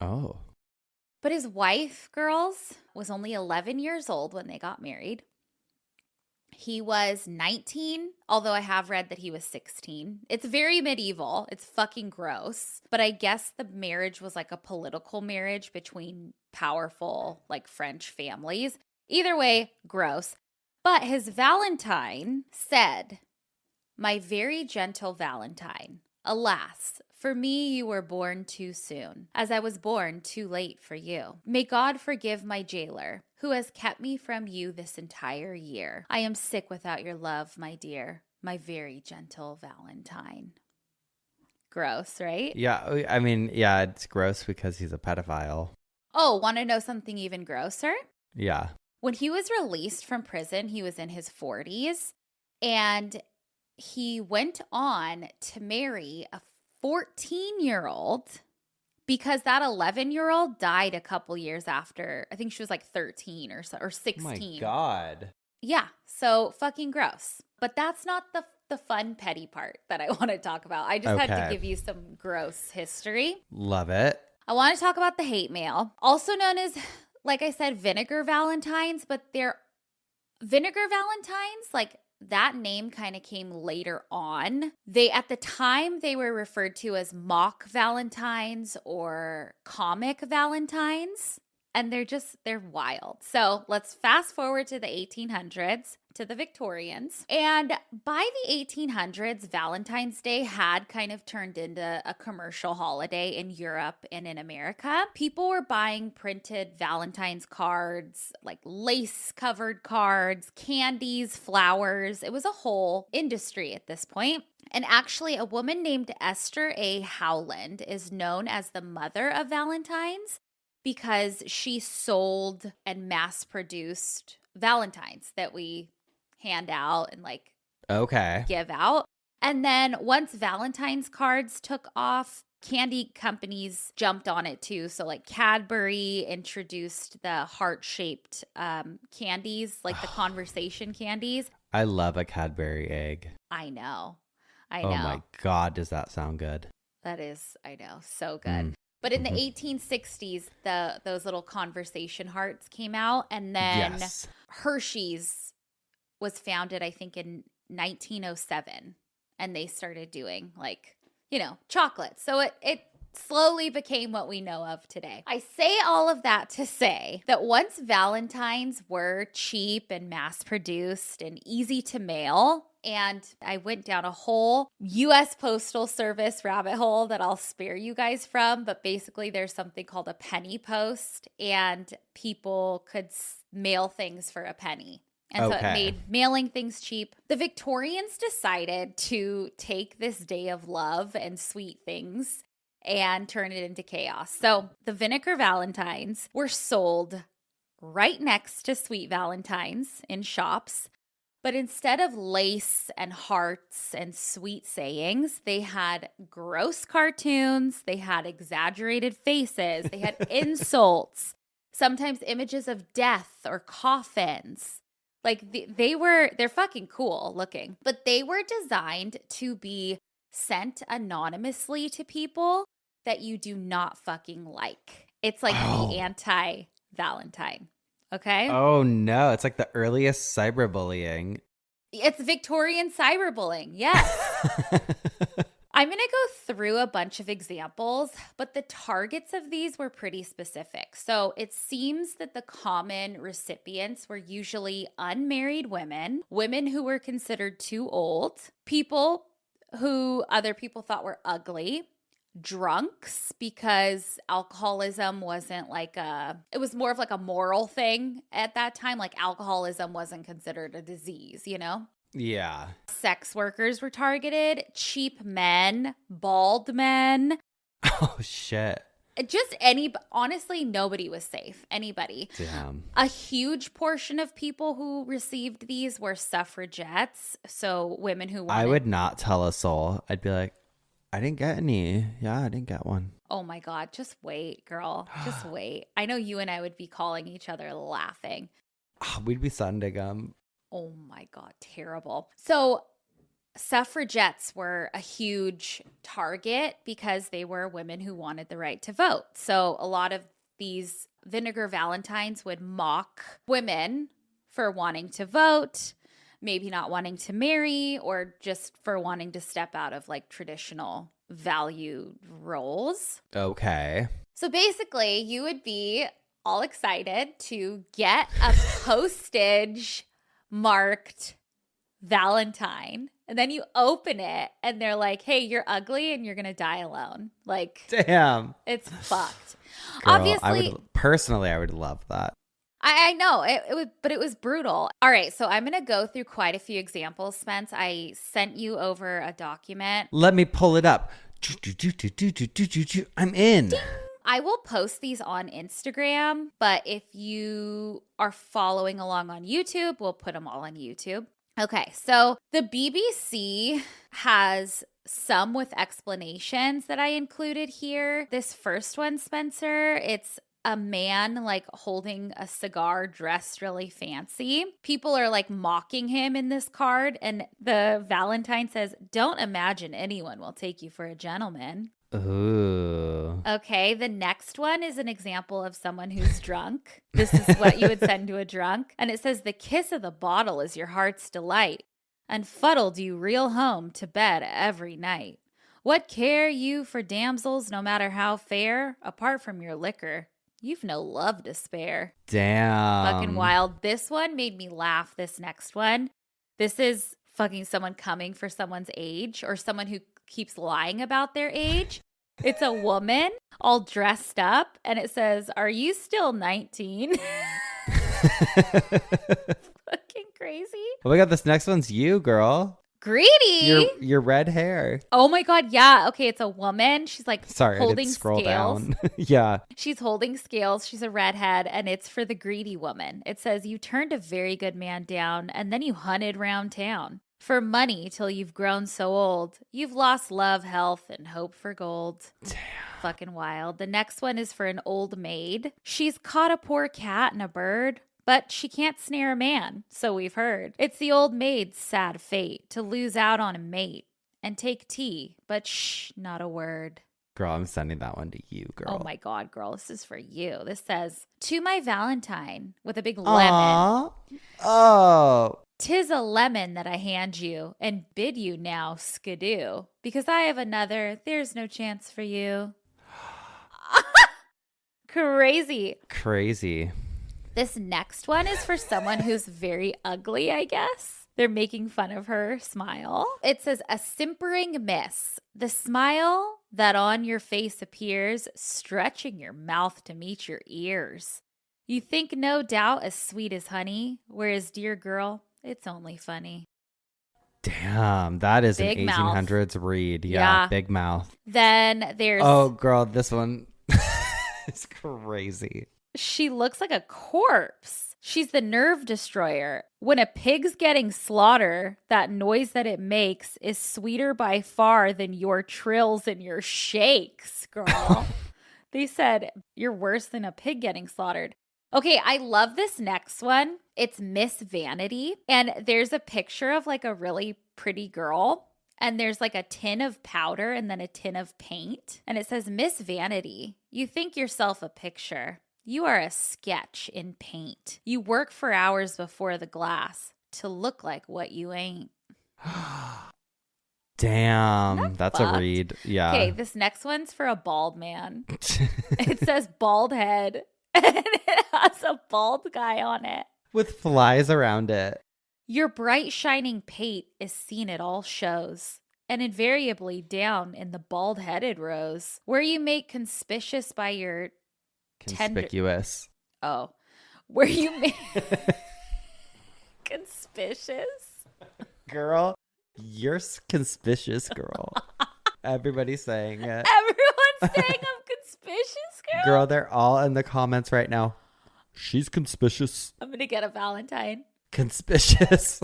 Oh. But his wife, girls, was only 11 years old when they got married. He was 19, although I have read that he was 16. It's very medieval. It's fucking gross. But I guess the marriage was like a political marriage between powerful, like French families. Either way, gross. But his Valentine said, "My very gentle Valentine, alas, for me you were born too soon, as I was born too late for you. May God forgive my jailer, who has kept me from you this entire year. I am sick without your love, my dear, my very gentle Valentine." Gross, right? Yeah. I mean, yeah, it's gross because he's a pedophile. Oh, want to know something even grosser? Yeah. When he was released from prison, he was in his 40s, and he went on to marry a 14-year-old because that 11-year-old died a couple years after. I think she was like 13 or 16. Oh my God. Yeah, so fucking gross. But that's not the fun petty part that I want to talk about. I just had to give you some gross history. Love it. I want to talk about the hate mail, also known as, like I said, vinegar valentines, but they're vinegar valentines, like that name kind of came later on. At the time, they were referred to as mock valentines or comic valentines. And they're wild. So let's fast forward to the 1800s, to the Victorians. And by the 1800s, Valentine's Day had kind of turned into a commercial holiday in Europe and in America. People were buying printed Valentine's cards, like lace-covered cards, candies, flowers. It was a whole industry at this point. And actually, a woman named Esther A. Howland is known as the mother of Valentines, because she sold and mass-produced Valentines that we hand out and like give out. And then once Valentine's cards took off, candy companies jumped on it too. So like Cadbury introduced the heart-shaped candies, like the conversation candies. I love a Cadbury egg. I know. Oh my God, does that sound good? That is, I know, so good. But in the 1860s, those little conversation hearts came out. And then Hershey's was founded, I think, in 1907. And they started doing, like, chocolate. So it slowly became what we know of today. I say all of that to say that once Valentines were cheap and mass-produced and easy to mail, and I went down a whole U.S. Postal Service rabbit hole that I'll spare you guys from. But basically, there's something called a penny post, and people could mail things for a penny. And so it made mailing things cheap. The Victorians decided to take this day of love and sweet things and turn it into chaos. So the vinegar valentines were sold right next to sweet valentines in shops. But instead of lace and hearts and sweet sayings, they had gross cartoons, they had exaggerated faces, they had insults, sometimes images of death or coffins. Like they're fucking cool looking, but they were designed to be sent anonymously to people that you do not fucking like. It's like the anti-Valentine. Okay. Oh no, it's like the earliest cyberbullying. It's Victorian cyberbullying. Yes. I'm going to go through a bunch of examples, but the targets of these were pretty specific. So it seems that the common recipients were usually unmarried women, women who were considered too old, people who other people thought were ugly, drunks, because alcoholism wasn't it was more of like a moral thing at that time. Like alcoholism wasn't considered a disease, Yeah. Sex workers were targeted, cheap men, bald men. Oh shit. Just honestly, nobody was safe. Anybody. Damn. A huge portion of people who received these were suffragettes. So women who wanted. I would not tell a soul. I'd be like, I didn't get any. Yeah, I didn't get one. Oh my God. Just wait, girl. Just wait. I know you and I would be calling each other laughing. We'd be sending them. Oh my God. Terrible. So suffragettes were a huge target because they were women who wanted the right to vote. So a lot of these vinegar valentines would mock women for wanting to vote, maybe not wanting to marry, or just for wanting to step out of like traditional value roles. Okay. So basically, you would be all excited to get a postage marked Valentine, and then you open it and they're like, hey, you're ugly and you're gonna die alone. Like, damn, it's fucked. Girl, Obviously, I would love that. I know but it was brutal. All right, so I'm gonna go through quite a few examples, Spence. I sent you over a document. Let me pull it up. I'm in. Ding. I will post these on Instagram, but if you are following along on YouTube, we'll put them all on YouTube. Okay, so the BBC has some with explanations that I included here. This first one, Spencer, it's a man like holding a cigar dressed really fancy. People are like mocking him in this card, and the Valentine says, "Don't imagine anyone will take you for a gentleman." Ooh. Okay, the next one is an example of someone who's drunk. This is what you would send to a drunk. And it says, "The kiss of the bottle is your heart's delight, and fuddled you reel home to bed every night. What care you for damsels, no matter how fair? Apart from your liquor, you've no love to spare." Damn. Fucking wild. This one made me laugh, this next one. This is fucking someone coming for someone's age, or someone who keeps lying about their age. It's a woman all dressed up, and it says, "Are you still 19?" Fucking crazy. Oh my God, this next one's you, girl. Greedy. Your red hair. Oh my God, yeah. Okay, it's a woman. She's like Sorry, holding I didn't scroll scales. down. Yeah. She's holding scales. She's a redhead, and it's for the greedy woman. It says, "You turned a very good man down, and then you hunted round town for money till you've grown so old. You've lost love, health, and hope for gold." Damn. Fucking wild. The next one is for an old maid. She's caught a poor cat and a bird, but she can't snare a man, so we've heard. It's the old maid's sad fate to lose out on a mate and take tea, but shh, not a word. Girl, I'm sending that one to you, girl. Oh my God, girl, this is for you. This says, "To my Valentine," with a big Aww. lemon. Oh. "'Tis a lemon that I hand you and bid you now skidoo, because I have another, there's no chance for you." Crazy. Crazy. This next one is for someone who's very ugly, I guess. They're making fun of her smile. It says, "A simpering miss, the smile that on your face appears, stretching your mouth to meet your ears. You think no doubt as sweet as honey, whereas, dear girl, it's only funny." Damn, that is Big an mouth. 1800s read. Yeah, big mouth. Then there's... Oh, girl, this one is crazy. She looks like a corpse. She's the nerve destroyer. When a pig's getting slaughtered, that noise that it makes is sweeter by far than your trills and your shakes, girl. They said, "You're worse than a pig getting slaughtered." Okay, I love this next one. It's Miss Vanity. And there's a picture of like a really pretty girl. And there's like a tin of powder and then a tin of paint. And it says, "Miss Vanity, you think yourself a picture. You are a sketch in paint. You work for hours before the glass to look like what you ain't." Damn, that's fucked? a read. Yeah. Okay, this next one's for a bald man. It says bald head, and it has a bald guy on it. With flies around it. "Your bright shining pate is seen at all shows, and invariably down in the bald-headed rows, where you make conspicuous by your Conspicuous. where you make conspicuous. Girl, you're conspicuous, girl. Everybody's saying it. Everyone's saying I'm conspicuous, girl. Girl, they're all in the comments right now. She's conspicuous. I'm gonna get a Valentine. Conspicuous.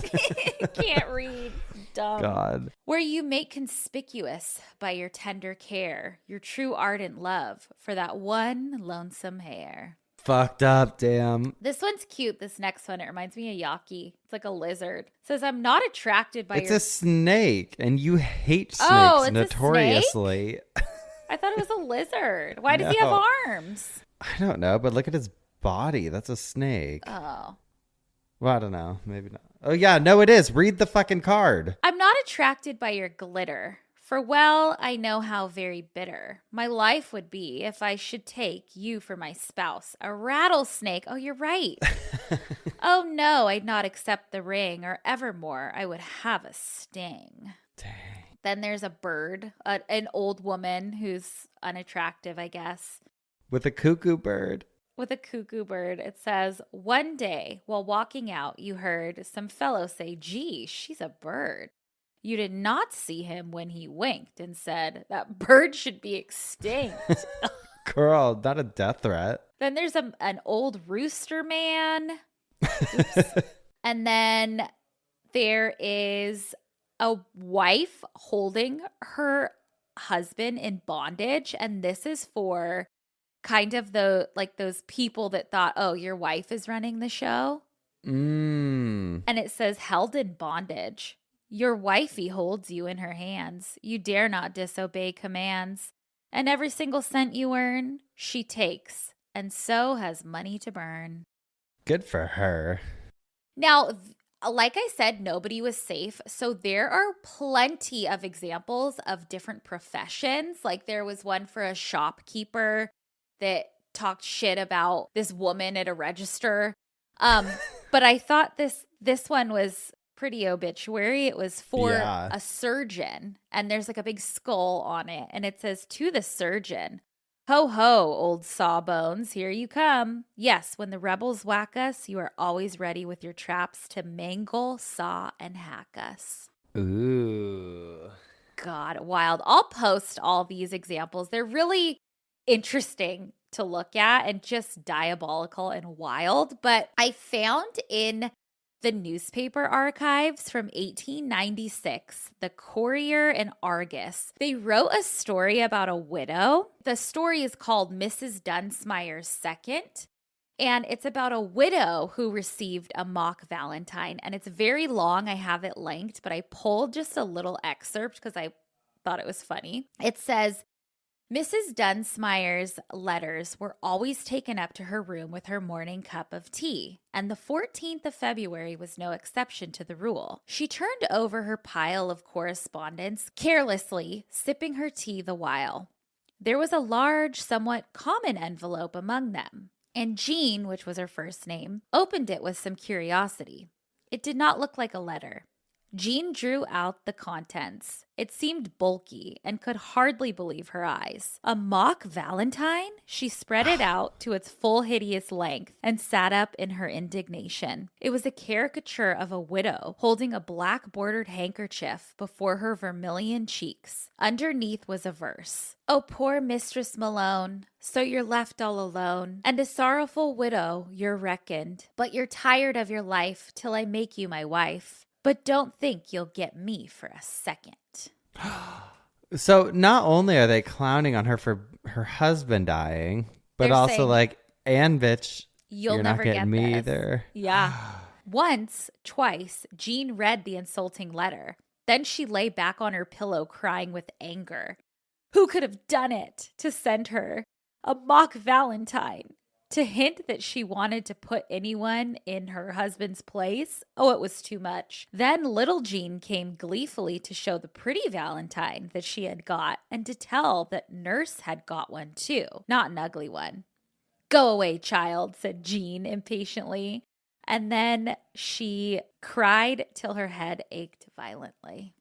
Can't read. Dumb. God. "Where you make conspicuous by your tender care, your true ardent love for that one lonesome hair." Fucked up, damn. This one's cute. This next one, it reminds me of Yaki. It's like a lizard. It says, "I'm not attracted by It's your..." a snake, and you hate snakes Oh, it's a notoriously. I thought it was a lizard. Why does he have No. arms? I don't know, but look at his body. That's a snake. Oh. Well, I don't know. Maybe not. Oh, yeah. No, it is. Read the fucking card. "I'm not attracted by your glitter, for well I know how very bitter my life would be if I should take you for my spouse, a rattlesnake." Oh, you're right. "Oh no, I'd not accept the ring, or evermore I would have a sting." Dang. Then there's a bird, an old woman who's unattractive, I guess, With a cuckoo bird. with a cuckoo bird. It says, "One day while walking out, you heard some fellow say, 'Gee, she's a bird.' You did not see him when he winked and said, that bird should be extinct. Girl, not a death threat. Then there's an old rooster man. Oops. And then there is a wife holding her husband in bondage. And this is for kind of those people that thought, oh, your wife is running the show. And it says held in bondage. Your wifey holds you in her hands. You dare not disobey commands. And every single cent you earn, she takes, and so has money to burn. Good for her. Now, like I said, nobody was safe. So there are plenty of examples of different professions. Like there was one for a shopkeeper that talked shit about this woman at a register. But I thought this one was pretty obituary. It was for a surgeon, and there's like a big skull on it, and it says, to the surgeon, ho ho, old sawbones, here you come. Yes, when the rebels whack us, you are always ready with your traps to mangle, saw, and hack us. Ooh. God, wild. I'll post all these examples. They're really interesting to look at and just diabolical and wild. But I found in the newspaper archives from 1896, the Courier and Argus, they wrote a story about a widow. The story is called Mrs. Dunsmire's Second, and it's about a widow who received a mock Valentine. And it's very long. I have it linked, but I pulled just a little excerpt because I thought it was funny. It says, Mrs. Dunsmire's letters were always taken up to her room with her morning cup of tea, and the 14th of February was no exception to the rule. She turned over her pile of correspondence carelessly, sipping her tea the while. There was a large, somewhat common envelope among them, and Jean, which was her first name, opened it with some curiosity. It did not look like a letter. Jean drew out the contents. It seemed bulky and could hardly believe her eyes. A mock Valentine? She spread it out to its full hideous length and sat up in her indignation. It was a caricature of a widow holding a black bordered handkerchief before her vermilion cheeks. Underneath was a verse. Oh, poor Mistress Malone, so you're left all alone, and a sorrowful widow you're reckoned. But you're tired of your life till I make you my wife. But don't think you'll get me for a second. So not only are they clowning on her for her husband dying, but They're also saying, like, and bitch, you're never not getting get me this. either. Yeah. Twice, Jean read the insulting letter. Then she lay back on her pillow crying with anger. Who could have done it to send her a mock Valentine? To hint that she wanted to put anyone in her husband's place? Oh, it was too much. Then little Jean came gleefully to show the pretty Valentine that she had got and to tell that Nurse had got one too, not an ugly one. Go away, child, said Jean impatiently. And then she cried till her head ached violently.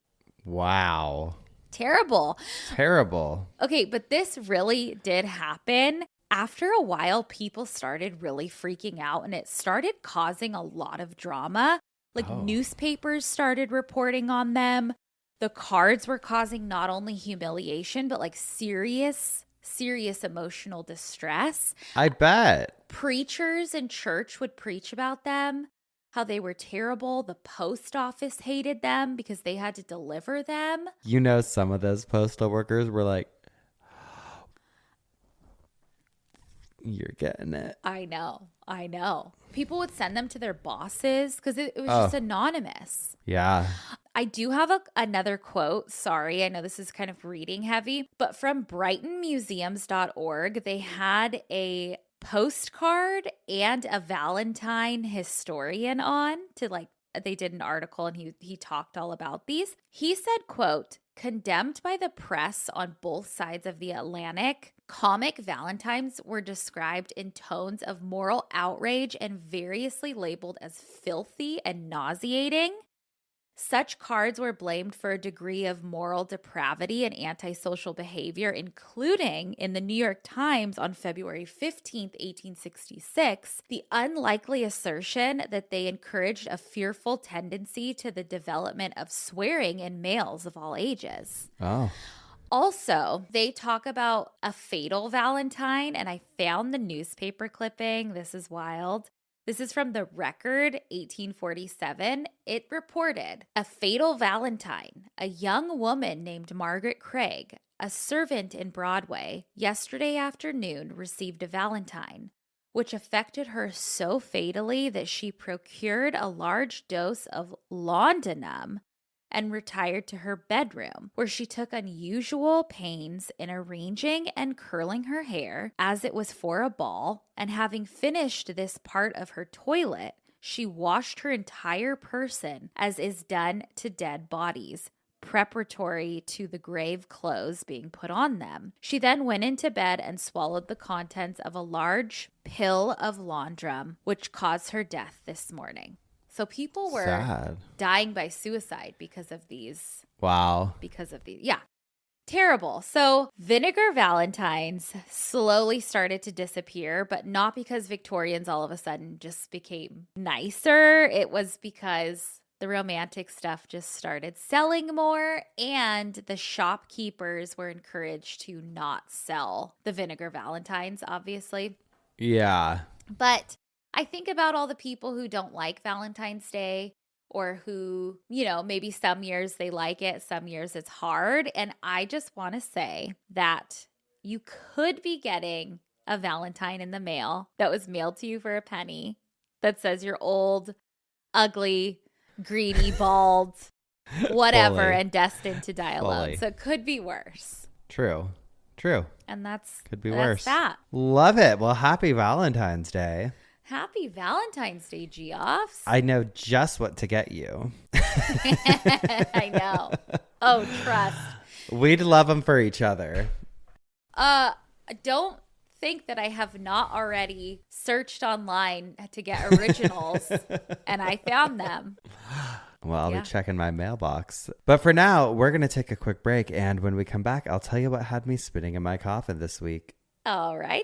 Wow. Terrible. Terrible. Okay, but this really did happen. After a while, people started really freaking out and it started causing a lot of drama. Like newspapers started reporting on them. The cards were causing not only humiliation, but like serious emotional distress. I bet. Preachers in church would preach about them, how they were terrible. The post office hated them because they had to deliver them. You know, some of those postal workers were like, you're getting it. I know. People would send them to their bosses because it was just anonymous. Yeah. I do have another quote. Sorry, I know this is kind of reading heavy, but from brightonmuseums.org, they had a postcard and a Valentine historian on to they did an article and he talked all about these. He said, quote, condemned by the press on both sides of the Atlantic, comic Valentines were described in tones of moral outrage and variously labeled as filthy and nauseating. Such cards were blamed for a degree of moral depravity and antisocial behavior, including in the New York Times on February 15th, 1866, the unlikely assertion that they encouraged a fearful tendency to the development of swearing in males of all ages. Oh. Also, they talk about a fatal Valentine, and I found the newspaper clipping. This is wild. This is from the Record, 1847. It reported, a fatal Valentine, a young woman named Margaret Craig, a servant in Broadway, yesterday afternoon received a Valentine, which affected her so fatally that she procured a large dose of laudanum and retired to her bedroom, where she took unusual pains in arranging and curling her hair as it was for a ball, and having finished this part of her toilet, she washed her entire person as is done to dead bodies, preparatory to the grave clothes being put on them. She then went into bed and swallowed the contents of a large pill of laundrum, which caused her death this morning. So people were dying by suicide because of these. Wow. Because of these. Yeah. Terrible. So vinegar Valentines slowly started to disappear, but not because Victorians all of a sudden just became nicer. It was because the romantic stuff just started selling more, and the shopkeepers were encouraged to not sell the vinegar Valentines, obviously. Yeah. But I think about all the people who don't like Valentine's Day, or who, maybe some years they like it, some years it's hard. And I just want to say that you could be getting a Valentine in the mail that was mailed to you for a penny that says you're old, ugly, greedy, bald, whatever, Fully. and destined to die alone. Fully. So it could be worse. True. And that's could be worse. That. Love it. Well, happy Valentine's Day. Happy Valentine's Day, Geoffs. I know just what to get you. I know. Oh, trust. We'd love them for each other. Don't think that I have not already searched online to get originals, and I found them. Well, I'll be checking my mailbox. But for now, we're going to take a quick break, and when we come back, I'll tell you what had me spinning in my coffin this week. Alrighty.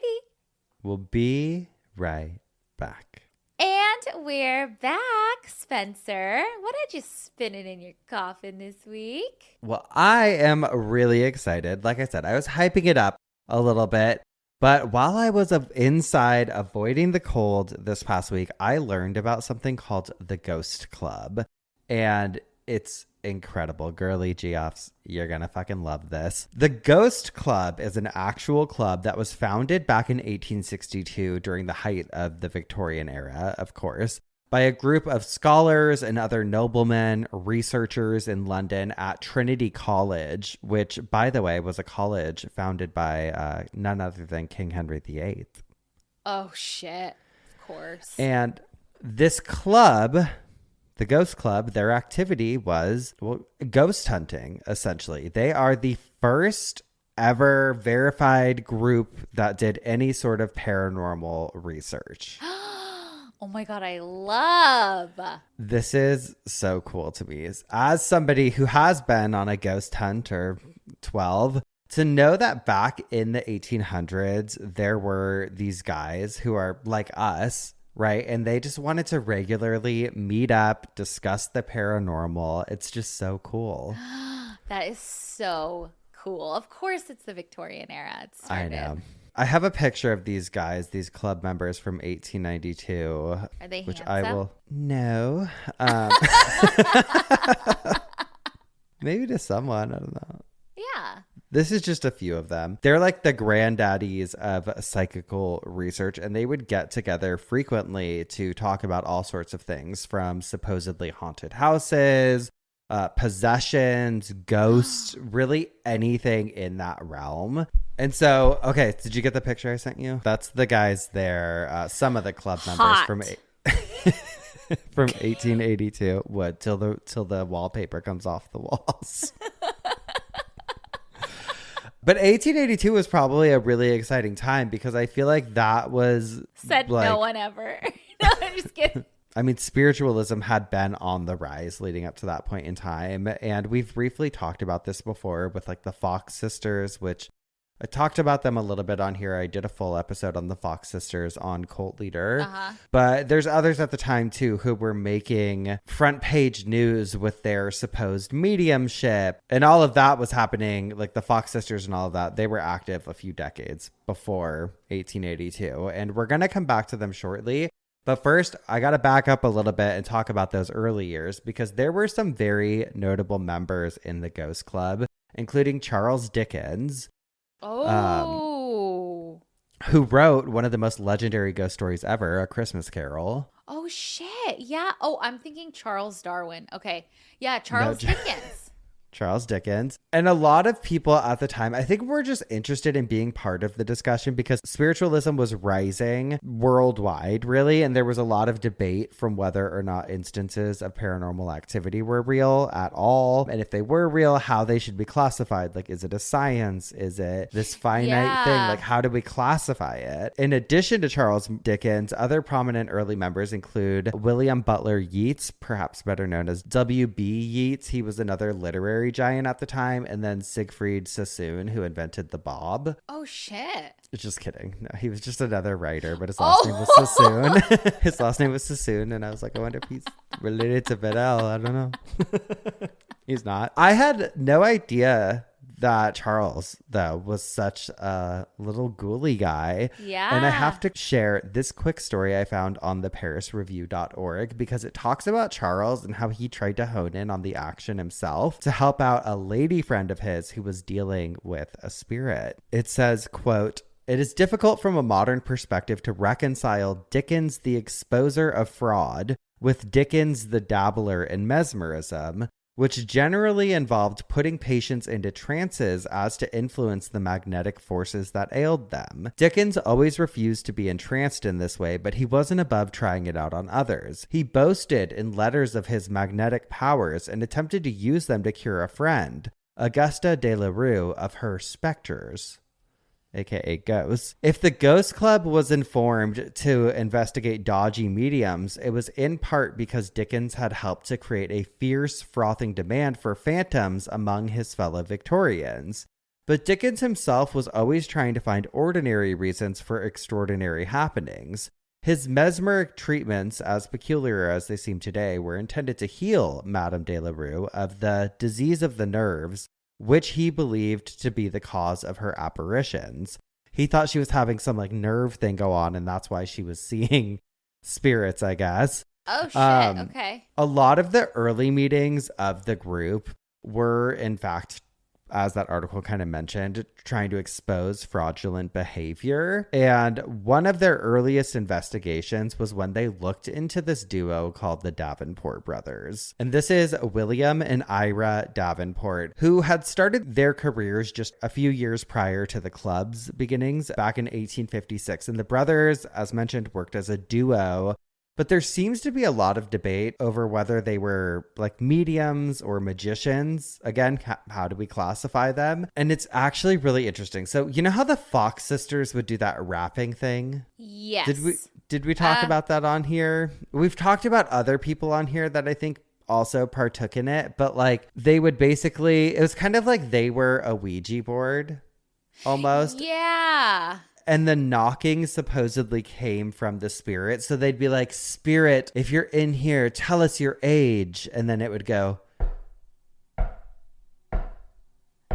We'll be right back. And we're back, Spencer. What had you spinning in your coffin this week? Well, I am really excited. Like I said, I was hyping it up a little bit. But while I was inside avoiding the cold this past week, I learned about something called the Ghost Club. And it's incredible. Girly Geoffs, you're going to fucking love this. The Ghost Club is an actual club that was founded back in 1862 during the height of the Victorian era, of course, by a group of scholars and other noblemen, researchers in London at Trinity College, which, by the way, was a college founded by none other than King Henry VIII. Oh, shit. Of course. And this club, the Ghost Club, their activity was ghost hunting, essentially. They are the first ever verified group that did any sort of paranormal research. Oh my God, I love. This is so cool to me. As somebody who has been on a ghost hunt or 12, to know that back in the 1800s, there were these guys who are like us, right? And they just wanted to regularly meet up, discuss the paranormal. It's just so cool. That is so cool. Of course, it's the Victorian era. It started. I know. I have a picture of these guys, these club members from 1892. Are they which handsome? I will. No. Maybe to someone. I don't know. Yeah. This is just a few of them. They're like the granddaddies of psychical research, and they would get together frequently to talk about all sorts of things, from supposedly haunted houses, possessions, ghosts, really anything in that realm. And so, okay, did you get the picture I sent you? That's the guys there, some of the club members from 1882. What, till the wallpaper comes off the walls. But 1882 was probably a really exciting time because I feel like that was Said like, no one ever. No, I'm just kidding. I mean, spiritualism had been on the rise leading up to that point in time. And we've briefly talked about this before with like the Fox sisters, which I talked about them a little bit on here. I did a full episode on the Fox sisters on Cult Leader. But there's others at the time, too, who were making front page news with their supposed mediumship. And all of that was happening, like the Fox sisters and all of that. They were active a few decades before 1882. And we're going to come back to them shortly. But first, I got to back up a little bit and talk about those early years because there were some very notable members in the Ghost Club, including Charles Dickens. Oh. Who wrote one of the most legendary ghost stories ever, A Christmas Carol. Oh, shit. Yeah. Oh, I'm thinking Charles Darwin. Okay. Yeah, Charles Dickens. Charles Dickens. And a lot of people at the time, I think were just interested in being part of the discussion because spiritualism was rising worldwide, really. And there was a lot of debate from whether or not instances of paranormal activity were real at all. And if they were real, how they should be classified. Like, is it a science? Is it this finite thing? Like, how do we classify it? In addition to Charles Dickens, other prominent early members include William Butler Yeats, perhaps better known as W.B. Yeats. He was another literary giant at the time, and then Siegfried Sassoon, who invented the bob. Oh shit. Just kidding. No, he was just another writer, but his last name was Sassoon. His last name was Sassoon, and I was like, I wonder if he's related to Vidal. I don't know. He's not. I had no idea that Charles, though, was such a little ghouly guy. Yeah. And I have to share this quick story I found on the parisreview.org because it talks about Charles and how he tried to hone in on the action himself to help out a lady friend of his who was dealing with a spirit. It says, quote, "It is difficult from a modern perspective to reconcile Dickens the exposer of fraud with Dickens the dabbler in mesmerism, which generally involved putting patients into trances as to influence the magnetic forces that ailed them. Dickens always refused to be entranced in this way, but he wasn't above trying it out on others. He boasted in letters of his magnetic powers and attempted to use them to cure a friend, Augusta de la Rue, of her specters." AKA ghosts. If the Ghost Club was informed to investigate dodgy mediums, it was in part because Dickens had helped to create a fierce, frothing demand for phantoms among his fellow Victorians. But Dickens himself was always trying to find ordinary reasons for extraordinary happenings. His mesmeric treatments, as peculiar as they seem today, were intended to heal Madame de la Rue of the disease of the nerves, which he believed to be the cause of her apparitions. He thought she was having some like nerve thing go on, and that's why she was seeing spirits, I guess. Oh, shit. Okay. A lot of the early meetings of the group were, in fact, as that article kind of mentioned, trying to expose fraudulent behavior. And one of their earliest investigations was when they looked into this duo called the Davenport brothers. And this is William and Ira Davenport, who had started their careers just a few years prior to the club's beginnings back in 1856. And the brothers, as mentioned, worked as a duo. But there seems to be a lot of debate over whether they were like mediums or magicians. Again, how do we classify them? And it's actually really interesting. So you know how the Fox sisters would do that rapping thing? Yes. Did we talk about that on here? We've talked about other people on here that I think also partook in it. But like they would basically, it was kind of like they were a Ouija board almost. Yeah. And the knocking supposedly came from the spirit. So they'd be like, "Spirit, if you're in here, tell us your age." And then it would go.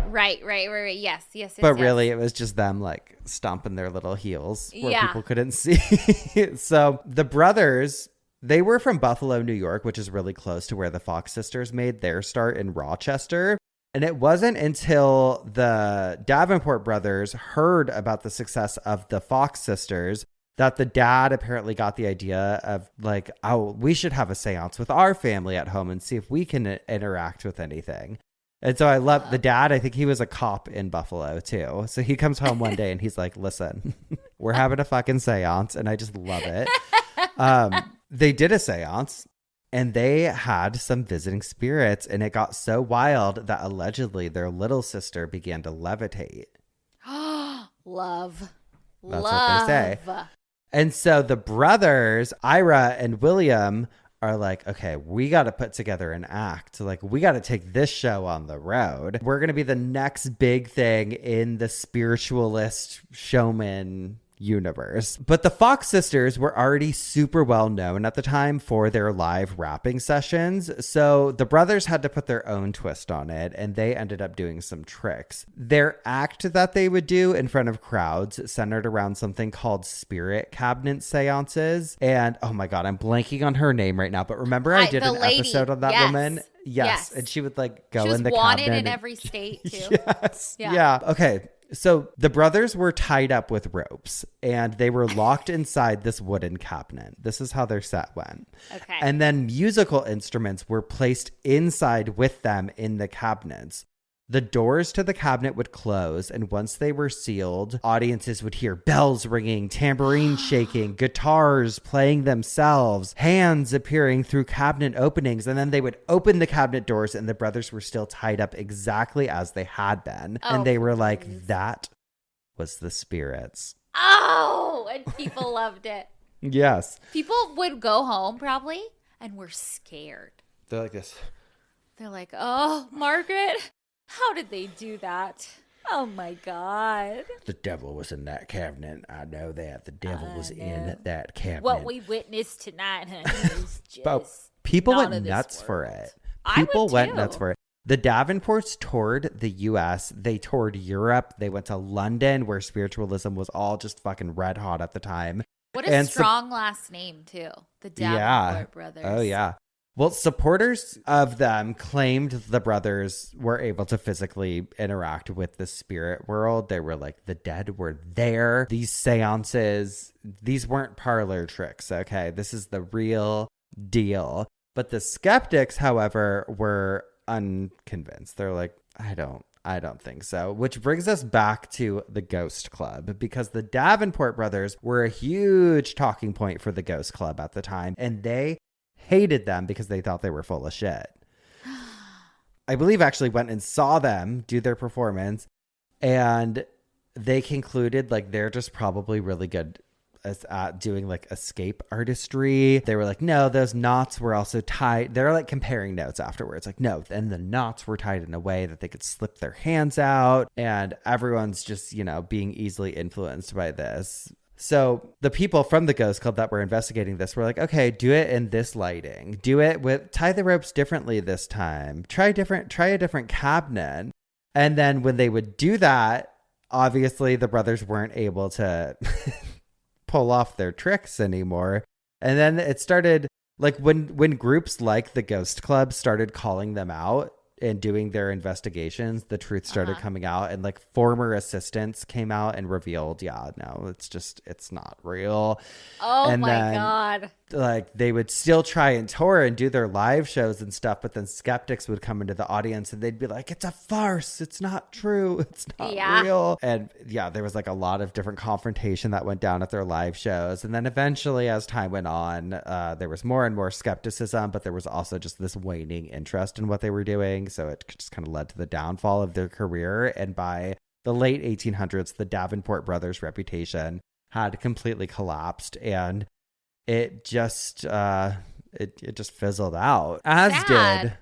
Right. Yes. But really, it was just them like stomping their little heels where people couldn't see. So the brothers, they were from Buffalo, New York, which is really close to where the Fox sisters made their start in Rochester. And it wasn't until the Davenport brothers heard about the success of the Fox sisters that the dad apparently got the idea of like, oh, we should have a seance with our family at home and see if we can interact with anything. And so I love the dad. I think he was a cop in Buffalo too. So he comes home one day and he's like, "Listen, we're having a fucking seance." And I just love it. They did a seance. And they had some visiting spirits, and it got so wild that allegedly their little sister began to levitate. Love. That's what they say. And so the brothers, Ira and William, are like, okay, we got to put together an act. Like, we got to take this show on the road. We're going to be the next big thing in the spiritualist showman universe. But the Fox sisters were already super well known at the time for their live rapping sessions. So the brothers had to put their own twist on it, and they ended up doing some tricks. Their act that they would do in front of crowds centered around something called spirit cabinet seances. And oh my God, I'm blanking on her name right now. But remember I did an episode on that woman? Yes. And she would like go in the cabinet. She was wanted in every state too. Yes. Yeah. Okay. So the brothers were tied up with ropes and they were locked inside this wooden cabinet. This is how their set went. Okay. And then musical instruments were placed inside with them in the cabinets. The doors to the cabinet would close, and once they were sealed, audiences would hear bells ringing, tambourines shaking, guitars playing themselves, hands appearing through cabinet openings, and then they would open the cabinet doors, and the brothers were still tied up exactly as they had been. And they were like, that was the spirits. Oh, and people loved it. Yes. People would go home probably and were scared. They're like this. They're like, oh, Margaret, how did they do that? Oh my God. The devil was in that cabinet. I know that. The devil was in that cabinet. What we witnessed tonight, honey, is just people went nuts for it. People went nuts for it. The Davenports toured the U.S. They toured Europe. They went to London, where spiritualism was all just fucking red hot at the time. What a strong last name, too. The Davenport brothers. Oh, yeah. Well, supporters of them claimed the brothers were able to physically interact with the spirit world. They were like, the dead were there. These seances, these weren't parlor tricks, okay? This is the real deal. But the skeptics, however, were unconvinced. They're like, I don't think so. Which brings us back to the Ghost Club, because the Davenport brothers were a huge talking point for the Ghost Club at the time, and they hated them because they thought they were full of shit. I believe actually went and saw them do their performance, and they concluded like they're just probably really good at doing like escape artistry. They were like, no, those knots were also tied. They're like comparing notes afterwards. Like, no, and the knots were tied in a way that they could slip their hands out. And everyone's just, being easily influenced by this. So the people from the Ghost Club that were investigating this were like, okay, do it in this lighting. Do it with, tie the ropes differently this time. Try a different cabinet. And then when they would do that, obviously the brothers weren't able to pull off their tricks anymore. And then it started, like when groups like the Ghost Club started calling them out and doing their investigations, the truth started coming out, and like former assistants came out and revealed, it's not real. Oh, and my God. Like they would still try and tour and do their live shows and stuff, but then skeptics would come into the audience and they'd be like, it's a farce. It's not true. It's not real. And there was like a lot of different confrontation that went down at their live shows. And then eventually, as time went on, there was more and more skepticism, but there was also just this waning interest in what they were doing. So it just kind of led to the downfall of their career. And by the late 1800s, the Davenport brothers' reputation had completely collapsed, and it just it just fizzled out. It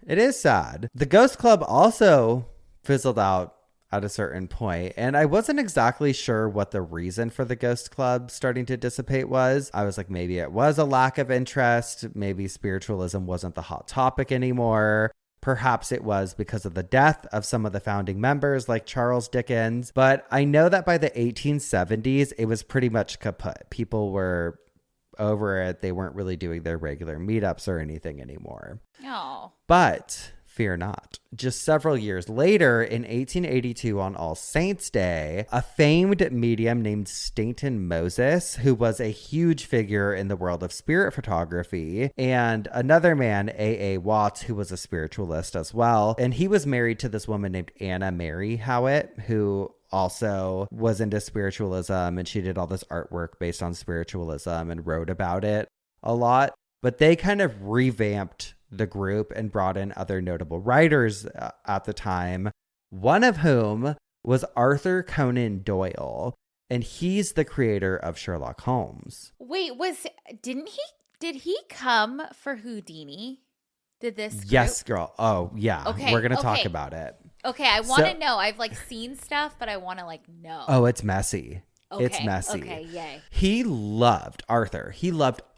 is sad. The Ghost Club also fizzled out at a certain point, and I wasn't exactly sure what the reason for the Ghost Club starting to dissipate was. I was like, maybe it was a lack of interest. Maybe spiritualism wasn't the hot topic anymore. Perhaps it was because of the death of some of the founding members like Charles Dickens. But I know that by the 1870s, it was pretty much kaput. People were over it. They weren't really doing their regular meetups or anything anymore. Oh. But fear not. Just several years later, in 1882 on All Saints' Day, a famed medium named Stainton Moses, who was a huge figure in the world of spirit photography, and another man, A.A. Watts, who was a spiritualist as well. And he was married to this woman named Anna Mary Howitt, who also was into spiritualism, and she did all this artwork based on spiritualism and wrote about it a lot. But they kind of revamped the group and brought in other notable writers at the time, one of whom was Arthur Conan Doyle. And he's the creator of Sherlock Holmes. Wait, did he come for Houdini? Did this group? Yes, girl. Oh, yeah. Okay. We're going to talk about it. Okay, I want to know. I've like seen stuff, but I want to like know. Oh, it's messy. Okay. It's messy. Okay, yay. He loved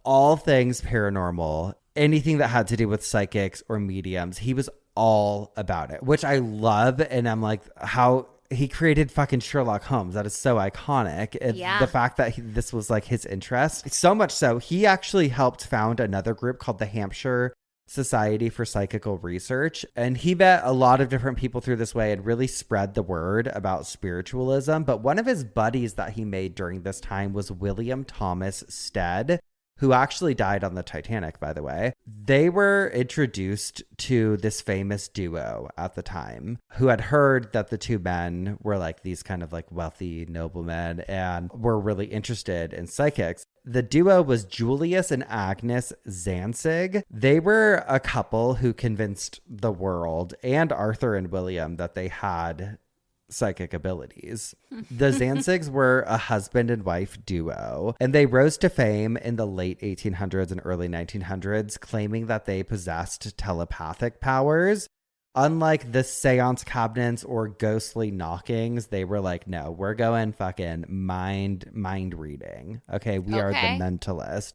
all things paranormal, anything that had to do with psychics or mediums. He was all about it, which I love. And I'm like, how he created fucking Sherlock Holmes. That is so iconic. And the fact that this was like his interest, so much so, he actually helped found another group called the Hampshire Society for Psychical Research. And he met a lot of different people through this way and really spread the word about spiritualism. But one of his buddies that he made during this time was William Thomas Stead, who actually died on the Titanic, by the way. They were introduced to this famous duo at the time who had heard that the two men were like these kind of like wealthy noblemen and were really interested in psychics. The duo was Julius and Agnes Zanzig. They were a couple who convinced the world and Arthur and William that they had psychic abilities. The Zanzigs were a husband and wife duo, and they rose to fame in the late 1800s and early 1900s, claiming that they possessed telepathic powers. Unlike the seance cabinets or ghostly knockings, they were like, no, we're going fucking mind reading. Okay, we are the mentalist.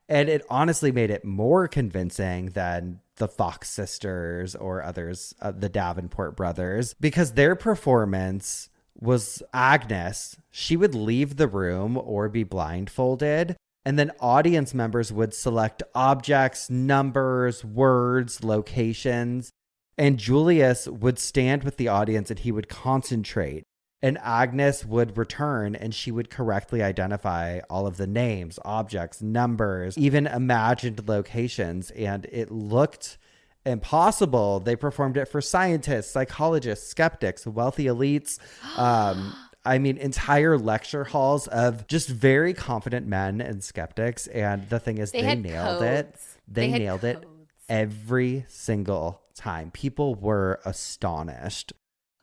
And it honestly made it more convincing than the Fox sisters or others, the Davenport brothers, because their performance was Agnes. She would leave the room or be blindfolded, and then audience members would select objects, numbers, words, locations, and Julius would stand with the audience and he would concentrate. And Agnes would return and she would correctly identify all of the names, objects, numbers, even imagined locations. And it looked impossible. They performed it for scientists, psychologists, skeptics, wealthy elites. Entire lecture halls of just very confident men and skeptics. And the thing is, they nailed it. They nailed it every single time. People were astonished.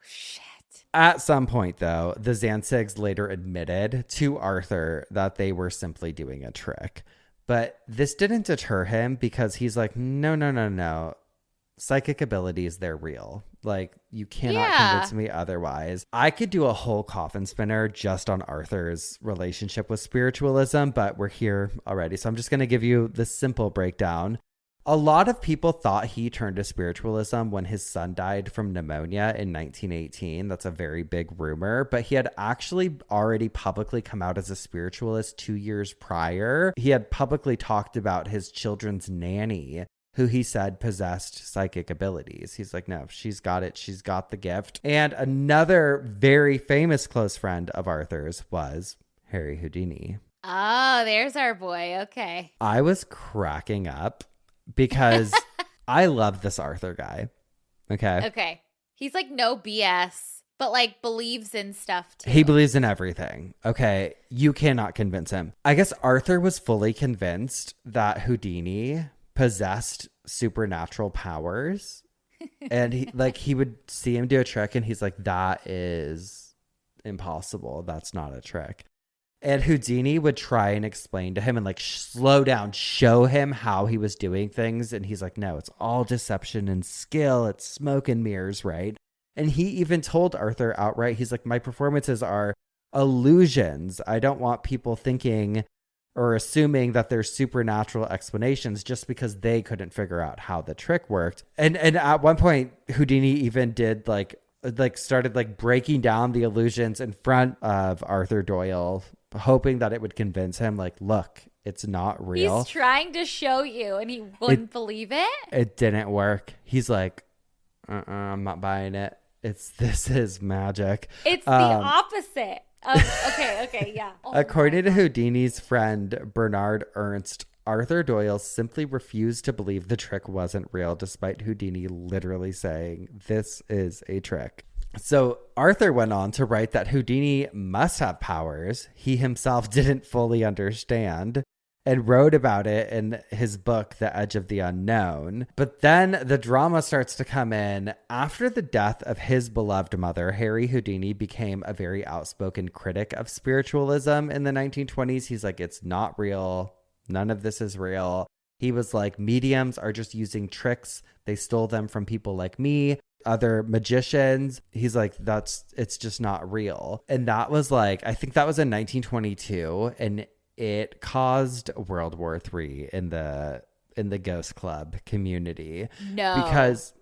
Shit. At some point, though, the Zanzigs later admitted to Arthur that they were simply doing a trick. But this didn't deter him because he's like, no. Psychic abilities, they're real. Like, you cannot convince me otherwise. I could do a whole coffin spinner just on Arthur's relationship with spiritualism, but we're here already. So I'm just going to give you the simple breakdown. A lot of people thought he turned to spiritualism when his son died from pneumonia in 1918. That's a very big rumor, but he had actually already publicly come out as a spiritualist 2 years prior. He had publicly talked about his children's nanny, who he said possessed psychic abilities. He's like, no, she's got it. She's got the gift. And another very famous close friend of Arthur's was Harry Houdini. Oh, there's our boy. Okay. I was cracking up because I love this Arthur guy. Okay. He's like no BS, but like believes in stuff too. He believes in everything. Okay. You cannot convince him. I guess Arthur was fully convinced that Houdini possessed supernatural powers. And he would see him do a trick and he's like, that is impossible. That's not a trick. And Houdini would try and explain to him and like slow down, show him how he was doing things. And he's like, no, it's all deception and skill. It's smoke and mirrors, right? And he even told Arthur outright, he's like, my performances are illusions. I don't want people thinking or assuming that there's supernatural explanations just because they couldn't figure out how the trick worked. And at one point, Houdini even did started breaking down the illusions in front of Arthur Doyle, hoping that it would convince him, like, look, it's not real. He's trying to show you and he wouldn't believe it. It didn't work. He's like, I'm not buying it. This is magic. It's the opposite. Okay, yeah. Oh, according to Houdini's friend, Bernard Ernst, Arthur Doyle simply refused to believe the trick wasn't real, despite Houdini literally saying, this is a trick. So Arthur went on to write that Houdini must have powers he himself didn't fully understand, and wrote about it in his book, The Edge of the Unknown. But then the drama starts to come in. After the death of his beloved mother, Harry Houdini became a very outspoken critic of spiritualism in the 1920s. He's like, it's not real. None of this is real. He was like, mediums are just using tricks. They stole them from people like me, other magicians. He's like, it's just not real. And that was like, I think that was in 1922. And it caused World War III in the ghost club community. No. Because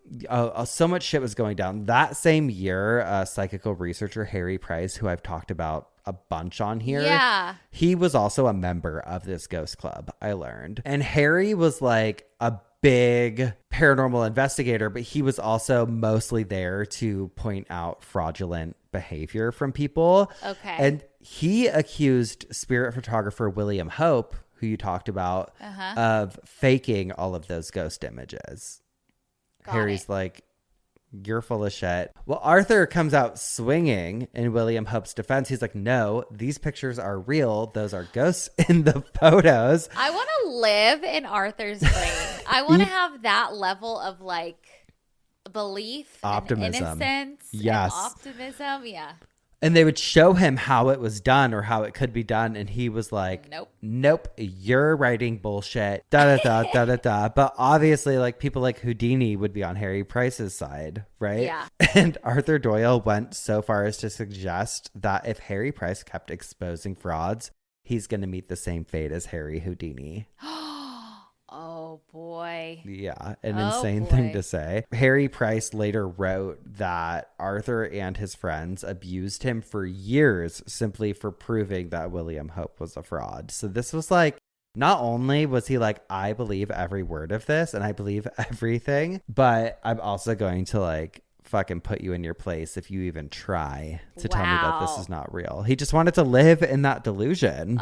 so much shit was going down. That same year, psychical researcher Harry Price, who I've talked about a bunch on here. Yeah. He was also a member of this ghost club, I learned. And Harry was like a big paranormal investigator, but he was also mostly there to point out fraudulent behavior from people. Okay. And he accused spirit photographer William Hope, who you talked about, of faking all of those ghost images. Harry's like, you're full of shit. Well, Arthur comes out swinging in William Hope's defense. He's like, no, these pictures are real. Those are ghosts in the photos. I want to live in Arthur's brain. I want to have that level of like belief, optimism, and innocence, yes, and optimism. Yeah. And they would show him how it was done or how it could be done. And he was like, nope, you're writing bullshit. Da, da, da, da, da, da. But obviously, like, people like Houdini would be on Harry Price's side, right? Yeah. And Arthur Doyle went so far as to suggest that if Harry Price kept exposing frauds, he's going to meet the same fate as Harry Houdini. Oh, boy. Yeah, an insane thing to say. Harry Price later wrote that Arthur and his friends abused him for years simply for proving that William Hope was a fraud. So this was like, not only was he like, I believe every word of this and I believe everything, but I'm also going to like fucking put you in your place if you even try to tell me that this is not real. He just wanted to live in that delusion.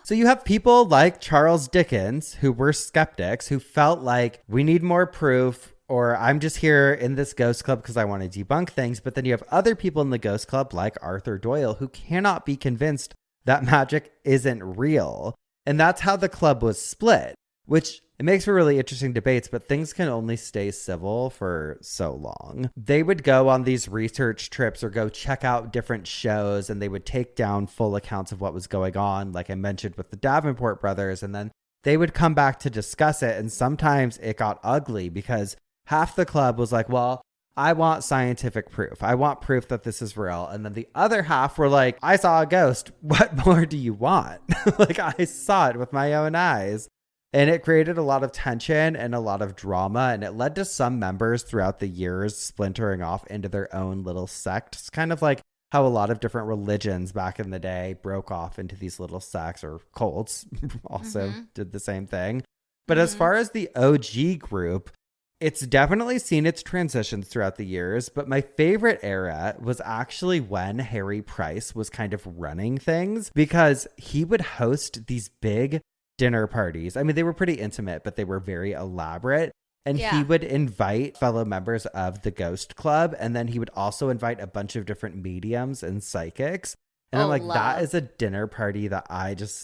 So you have people like Charles Dickens who were skeptics, who felt like we need more proof, or I'm just here in this ghost club because I want to debunk things. But then you have other people in the ghost club like Arthur Doyle who cannot be convinced that magic isn't real. And that's how the club was split, which it makes for really interesting debates, but things can only stay civil for so long. They would go on these research trips or go check out different shows, and they would take down full accounts of what was going on, like I mentioned with the Davenport brothers, and then they would come back to discuss it. And sometimes it got ugly because half the club was like, well, I want scientific proof. I want proof that this is real. And then the other half were like, I saw a ghost. What more do you want? Like, I saw it with my own eyes. And it created a lot of tension and a lot of drama, and it led to some members throughout the years splintering off into their own little sects, kind of like how a lot of different religions back in the day broke off into these little sects, or cults also did the same thing. But as far as the OG group, it's definitely seen its transitions throughout the years, but my favorite era was actually when Harry Price was kind of running things, because he would host these big dinner parties. I mean, they were pretty intimate, but they were very elaborate. And he would invite fellow members of the Ghost Club. And then he would also invite a bunch of different mediums and psychics. And I'm like, that is a dinner party that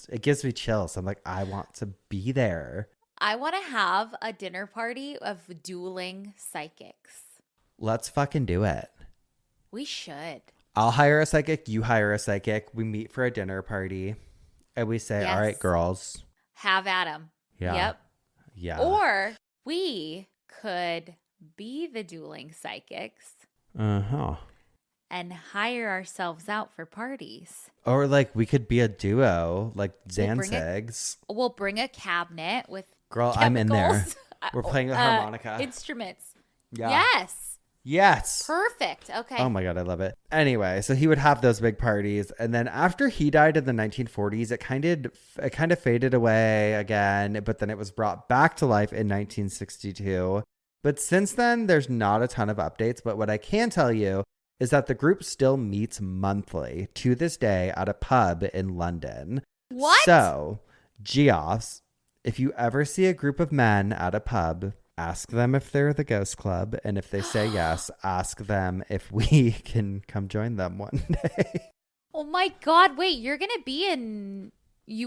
it gives me chills. I'm like, I want to be there. I want to have a dinner party of dueling psychics. Let's fucking do it. We should. I'll hire a psychic. You hire a psychic. We meet for a dinner party. And we say, all right, girls. Have at 'em. Yeah. Yep. Yeah. Or we could be the dueling psychics. And hire ourselves out for parties. Or like we could be a duo, like Zanzigs. We'll bring a cabinet with Girl, chemicals. I'm in there. We're playing the harmonica. Instruments. Yeah. Yes. Perfect. Okay. Oh my God, I love it. Anyway, so he would have those big parties. And then after he died in the 1940s, it kind of faded away again, but then it was brought back to life in 1962. But since then, there's not a ton of updates. But what I can tell you is that the group still meets monthly to this day at a pub in London. What? So, Geoffs, if you ever see a group of men at a pub, ask them if they're the Ghost Club. And if they say yes, ask them if we can come join them one day. Oh my God. Wait, you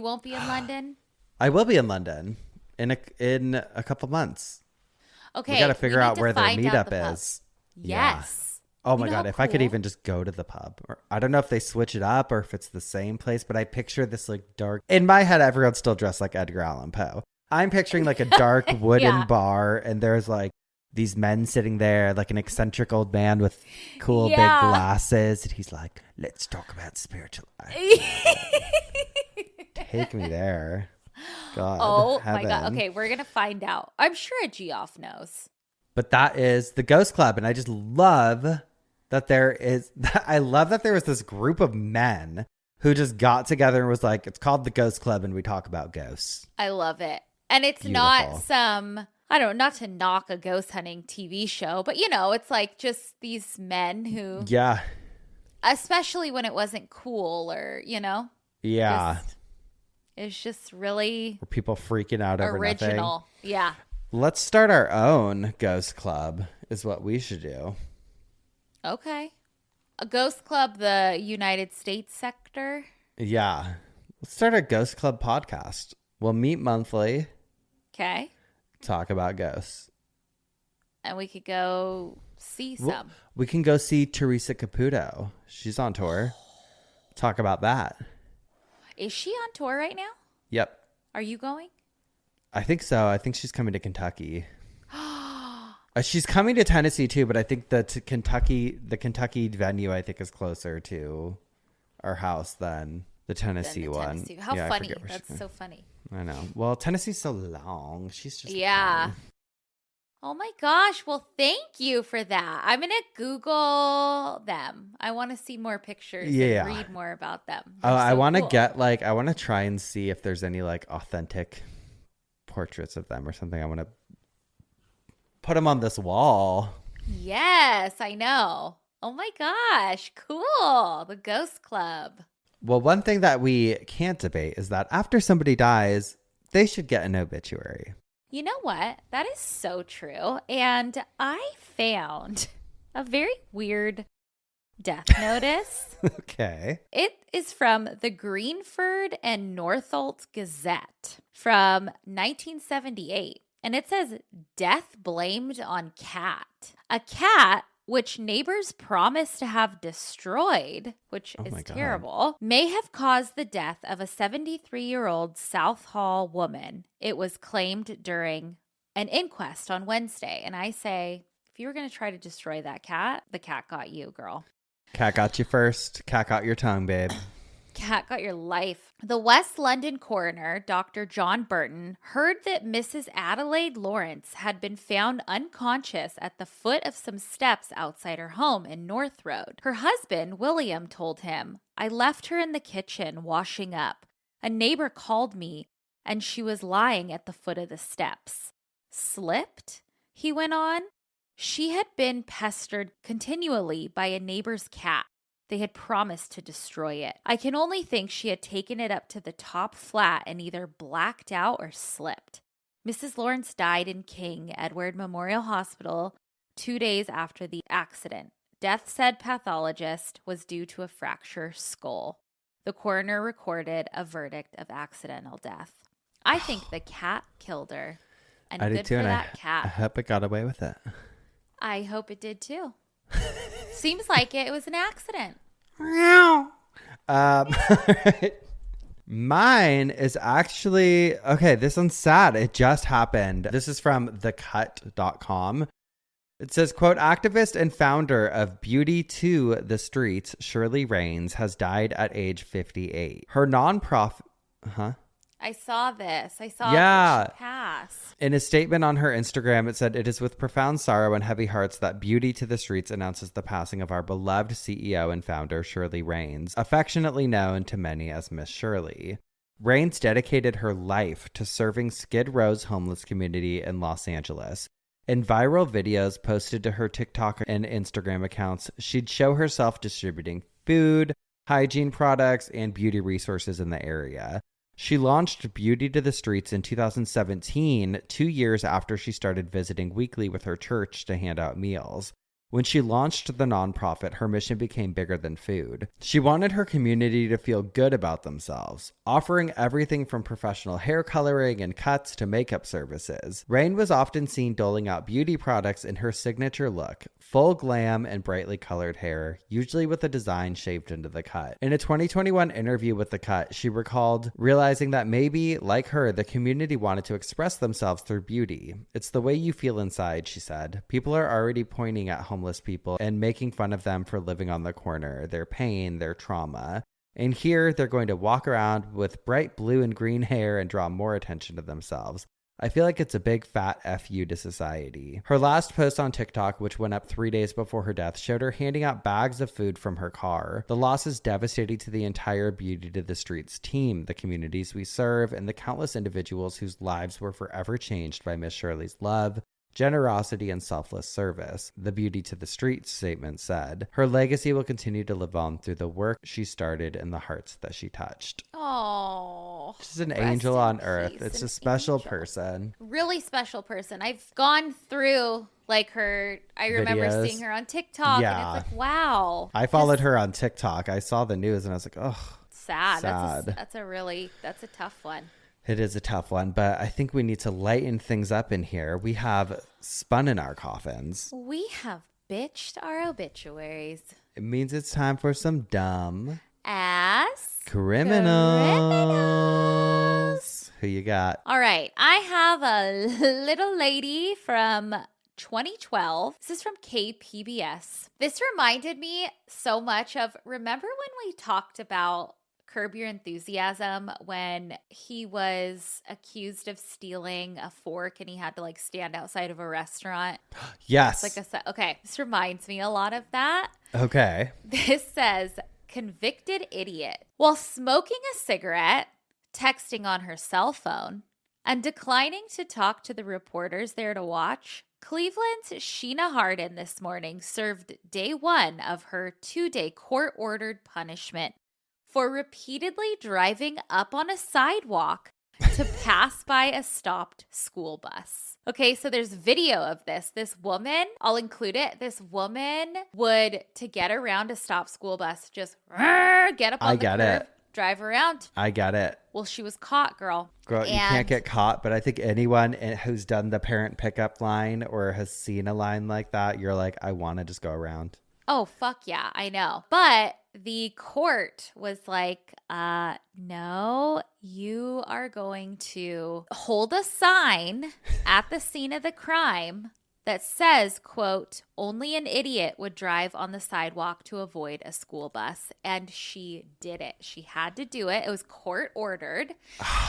won't be in London? I will be in London in a couple months. Okay. We got to figure out where their meetup is. Yes. Yeah. Oh my God. If I could even just go to the pub. Or, I don't know if they switch it up or if it's the same place, but I picture this like dark. In my head, everyone's still dressed like Edgar Allan Poe. I'm picturing like a dark wooden bar, and there's like these men sitting there, like an eccentric old man with cool big glasses. And he's like, let's talk about spiritual life. Take me there. God. Oh heaven. my God. Okay, we're going to find out. I'm sure a Geoff knows. But that is the Ghost Club. And I just love that there was this group of men who just got together and was like, it's called the Ghost Club and we talk about ghosts. I love it. And it's not some, I don't know, not to knock a ghost hunting TV show, but it's like just these men who. Yeah. Especially when it wasn't cool or, Yeah. It's just really. Were people freaking out over original. Nothing? Yeah. Let's start our own Ghost Club is what we should do. Okay. A Ghost Club, the United States sector? Yeah. Let's start a Ghost Club podcast. We'll meet monthly. Okay. Talk about ghosts. And we could go see some. We can go see Teresa Caputo. She's on tour. Talk about that. Is she on tour right now? Yep. Are you going? I think so. I think she's coming to Kentucky. She's coming to Tennessee too, but I think the Kentucky venue I think is closer to our house than the Tennessee one. How funny. That's so funny. I know. Well, Tennessee's so long. She's just long. Oh my gosh. Well, thank you for that. I'm going to Google them. I want to see more pictures and read more about them. I want to I want to try and see if there's any like authentic portraits of them or something. I want to put them on this wall. Yes, I know. Oh my gosh. Cool. The Ghost Club. Well, one thing that we can't debate is that after somebody dies, they should get an obituary. You know what? That is so true. And I found a very weird death notice. Okay. It is from the Greenford and Northolt Gazette from 1978. And it says, death blamed on cat. A cat, which neighbors promised to have destroyed, which is terrible, may have caused the death of a 73-year-old South Hall woman. It was claimed during an inquest on Wednesday. And I say, if you were going to try to destroy that cat, the cat got you, girl. Cat got you first. Cat got your tongue, babe. Cat got your life. The West London coroner, Dr. John Burton, heard that Mrs. Adelaide Lawrence had been found unconscious at the foot of some steps outside her home in North Road. Her husband, William, told him, I left her in the kitchen washing up. A neighbor called me, and she was lying at the foot of the steps. Slipped? He went on. She had been pestered continually by a neighbor's cat. They had promised to destroy it. I can only think she had taken it up to the top flat and either blacked out or slipped. Mrs. Lawrence died in King Edward Memorial Hospital 2 days after the accident. Death, said pathologist, was due to a fractured skull. The coroner recorded a verdict of accidental death. I think the cat killed her. And I good did too, for and that cat. I hope it got away with it. I hope it did too. Seems like it was an accident. Mine is actually, okay, this one's sad. It just happened. This is from thecut.com. It says, quote, activist and founder of Beauty to the Streets, Shirley Raines, has died at age 58. Her nonprofit, I saw this. I saw she pass. In a statement on her Instagram, it said, it is with profound sorrow and heavy hearts that Beauty to the Streets announces the passing of our beloved CEO and founder, Shirley Raines, affectionately known to many as Miss Shirley. Raines dedicated her life to serving Skid Row's homeless community in Los Angeles. In viral videos posted to her TikTok and Instagram accounts, she'd show herself distributing food, hygiene products, and beauty resources in the area. She launched Beauty to the Streets in 2017, 2 years after she started visiting weekly with her church to hand out meals. When she launched the nonprofit, her mission became bigger than food. She wanted her community to feel good about themselves, offering everything from professional hair coloring and cuts to makeup services. Rain was often seen doling out beauty products in her signature look, full glam and brightly colored hair, usually with a design shaved into the cut. In a 2021 interview with The Cut, she recalled realizing that maybe, like her, the community wanted to express themselves through beauty. It's the way you feel inside, she said. People are already pointing at homeless people and making fun of them for living on the corner, their pain, their trauma. And here, they're going to walk around with bright blue and green hair and draw more attention to themselves. I feel like it's a big fat FU to society. Her last post on TikTok, which went up 3 days before her death, showed her handing out bags of food from her car. The loss is devastating to the entire Beauty to the Streets team, the communities we serve, and the countless individuals whose lives were forever changed by Miss Shirley's love, generosity, and selfless service, the Beauty to the Streets statement said. Her legacy will continue to live on through the work she started and the hearts that she touched. Oh, she's an angel on earth. It's a special person. Really special person. I've gone through like her. I remember videos. seeing her on TikTok, and it's like, wow. I followed her on TikTok. I saw the news, and I was like, oh, sad. That's a tough one. It is a tough one, but I think we need to lighten things up in here. We have spun in our coffins. We have bitched our obituaries. It means it's time for some dumb ass criminals. Who you got? All right. I have a little lady from 2012. This is from KPBS. This reminded me so much of, remember when we talked about Curb Your Enthusiasm when he was accused of stealing a fork and he had to like stand outside of a restaurant? Yes. Okay, this reminds me a lot of that. Okay. This says, convicted idiot. While smoking a cigarette, texting on her cell phone, and declining to talk to the reporters there to watch, Cleveland's Sheena Harden this morning served day one of her 2-day court-ordered punishment for repeatedly driving up on a sidewalk to pass by a stopped school bus. Okay, so there's video of this. This woman, I'll include it. This woman would, to get around a stopped school bus, just get up on the curb, drive around. I get it. Well, she was caught, girl. You can't get caught, but I think anyone who's done the parent pickup line or has seen a line like that, you're like, I want to just go around. Oh, fuck yeah, I know. But the court was like, no, you are going to hold a sign at the scene of the crime that says, quote, only an idiot would drive on the sidewalk to avoid a school bus. And she did it. She had to do it. It was court ordered.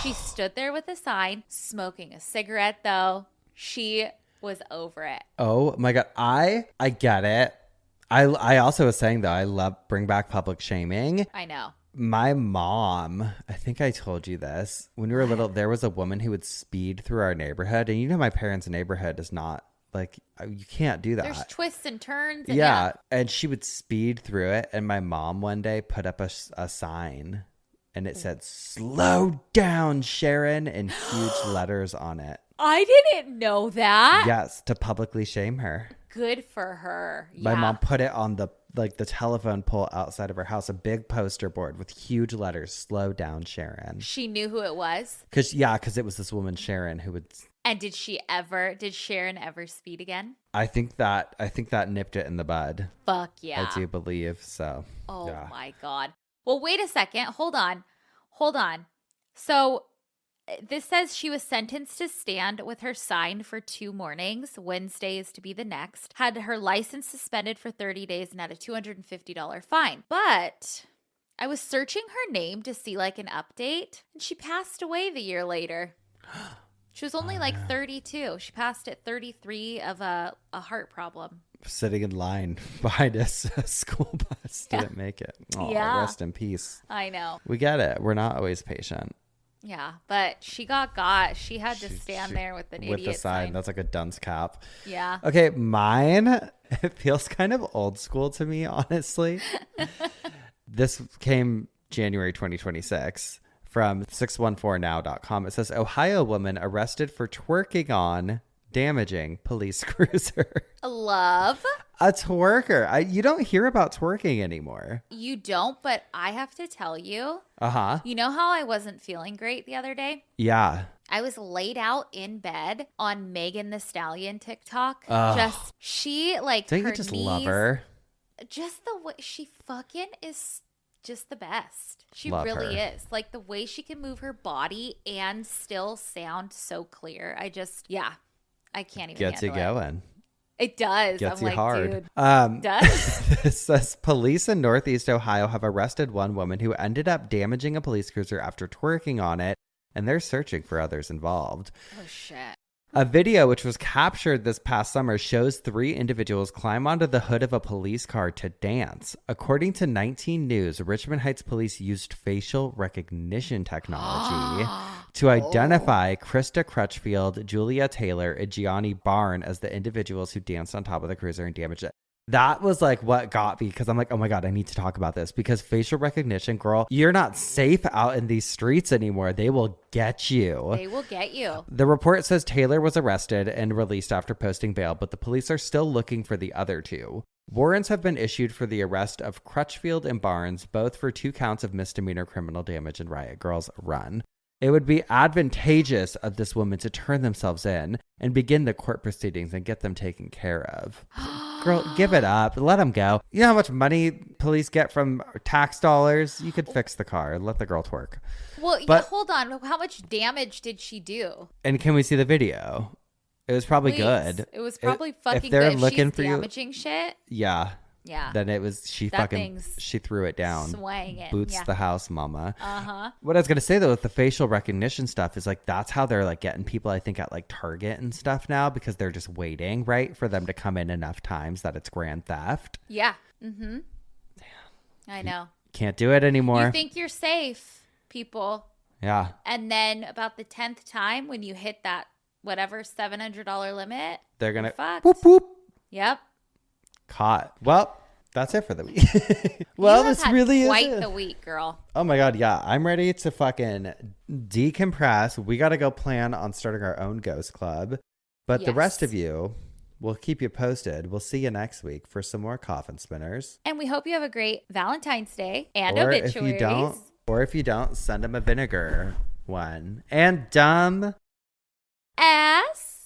She stood there with a sign, smoking a cigarette, though. She was over it. Oh, my God. I get it. I also was saying, though, I love bring back public shaming. I know. My mom, I think I told you this. When we were little, there was a woman who would speed through our neighborhood. And you know, my parents' neighborhood is not like, you can't do that. There's twists and turns. And yeah. And she would speed through it. And my mom one day put up a sign and it said, slow down, Sharon, in huge letters on it. I didn't know that. Yes, to publicly shame her. Good for her. My mom put it on the telephone pole outside of her house, a big poster board with huge letters, slow down, Sharon. She knew who it was? Because it was this woman, Sharon, who would... And did Sharon ever speed again? I think that nipped it in the bud. Fuck yeah. I do believe so. Oh yeah. My God. Well, wait a second. Hold on. So this says she was sentenced to stand with her sign for 2 mornings. Wednesday is to be the next. Had her license suspended for 30 days and had a $250 fine. But I was searching her name to see like an update, and she passed away the year later. She was only like 32. She passed at 33 of a heart problem. Sitting in line behind a school bus. Didn't make it. Oh, yeah. Rest in peace. I know. We get it. We're not always patient. Yeah, but she got. She had to stand there with an idiot with the sign. That's like a dunce cap. Yeah. Okay, mine, it feels kind of old school to me, honestly. This came January 2026 from 614now.com. It says, Ohio woman arrested for twerking on damaging police cruiser. Love. A twerker. You don't hear about twerking anymore. You don't, but I have to tell you. Uh-huh. You know how I wasn't feeling great the other day? Yeah. I was laid out in bed on Megan Thee Stallion TikTok. She like don't her you just knees, love her? Just the way she fucking is just the best. She love really her. is. Like the way she can move her body and still sound so clear. I can't even Gets you handle going. It does. Gets I'm you like, hard. dude. Does? It says police in Northeast Ohio have arrested one woman who ended up damaging a police cruiser after twerking on it, and they're searching for others involved. Oh, shit. A video which was captured this past summer shows 3 individuals climb onto the hood of a police car to dance. According to 19 News, Richmond Heights police used facial recognition technology to identify Krista Crutchfield, Julia Taylor, and Gianni Barn as the individuals who danced on top of the cruiser and damaged it. That was like what got me, because I'm like, oh my God, I need to talk about this, because facial recognition, girl, you're not safe out in these streets anymore. They will get you. They will get you. The report says Taylor was arrested and released after posting bail, but the police are still looking for the other 2. Warrants have been issued for the arrest of Crutchfield and Barnes, both for 2 counts of misdemeanor criminal damage and Riot Girls Run. It would be advantageous of this woman to turn themselves in and begin the court proceedings and get them taken care of. Girl, give it up. Let them go. You know how much money police get from tax dollars? You could fix the car. Let the girl twerk. Well, but, hold on. How much damage did she do? And can we see the video? It was probably good. It was probably fucking if they're good. Looking she's for damaging shit. Yeah. Yeah. Then it was, she threw it down. Swanging. Boots the house, mama. Uh-huh. What I was going to say, though, with the facial recognition stuff is like, that's how they're like getting people, I think, at like Target and stuff now, because they're just waiting, right, for them to come in enough times that it's grand theft. Yeah. Mm-hmm. Damn. I know. Can't do it anymore. You think you're safe, people. Yeah. And then about the 10th time when you hit that whatever $700 limit, they're going to whoop, whoop. Yep. Caught. Well, that's it for the week. Well, this really is quite the week, girl. Oh my God, yeah. I'm ready to fucking decompress. We got to go plan on starting our own ghost club. But the rest of you, we'll keep you posted. We'll see you next week for some more coffin spinners. And we hope you have a great Valentine's Day and or obituaries. If you don't, send them a vinegar one. And dumb ass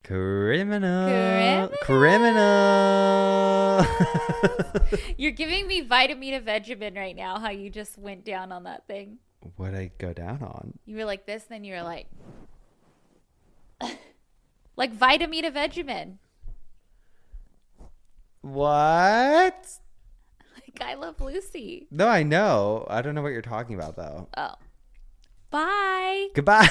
criminal. You're giving me vitamin right now, how you just went down on that thing. What'd I go down on? You were like this, then you were like like vitamin. What? Like I Love Lucy. No, I know. I don't know what you're talking about, though. Oh. Bye. Goodbye.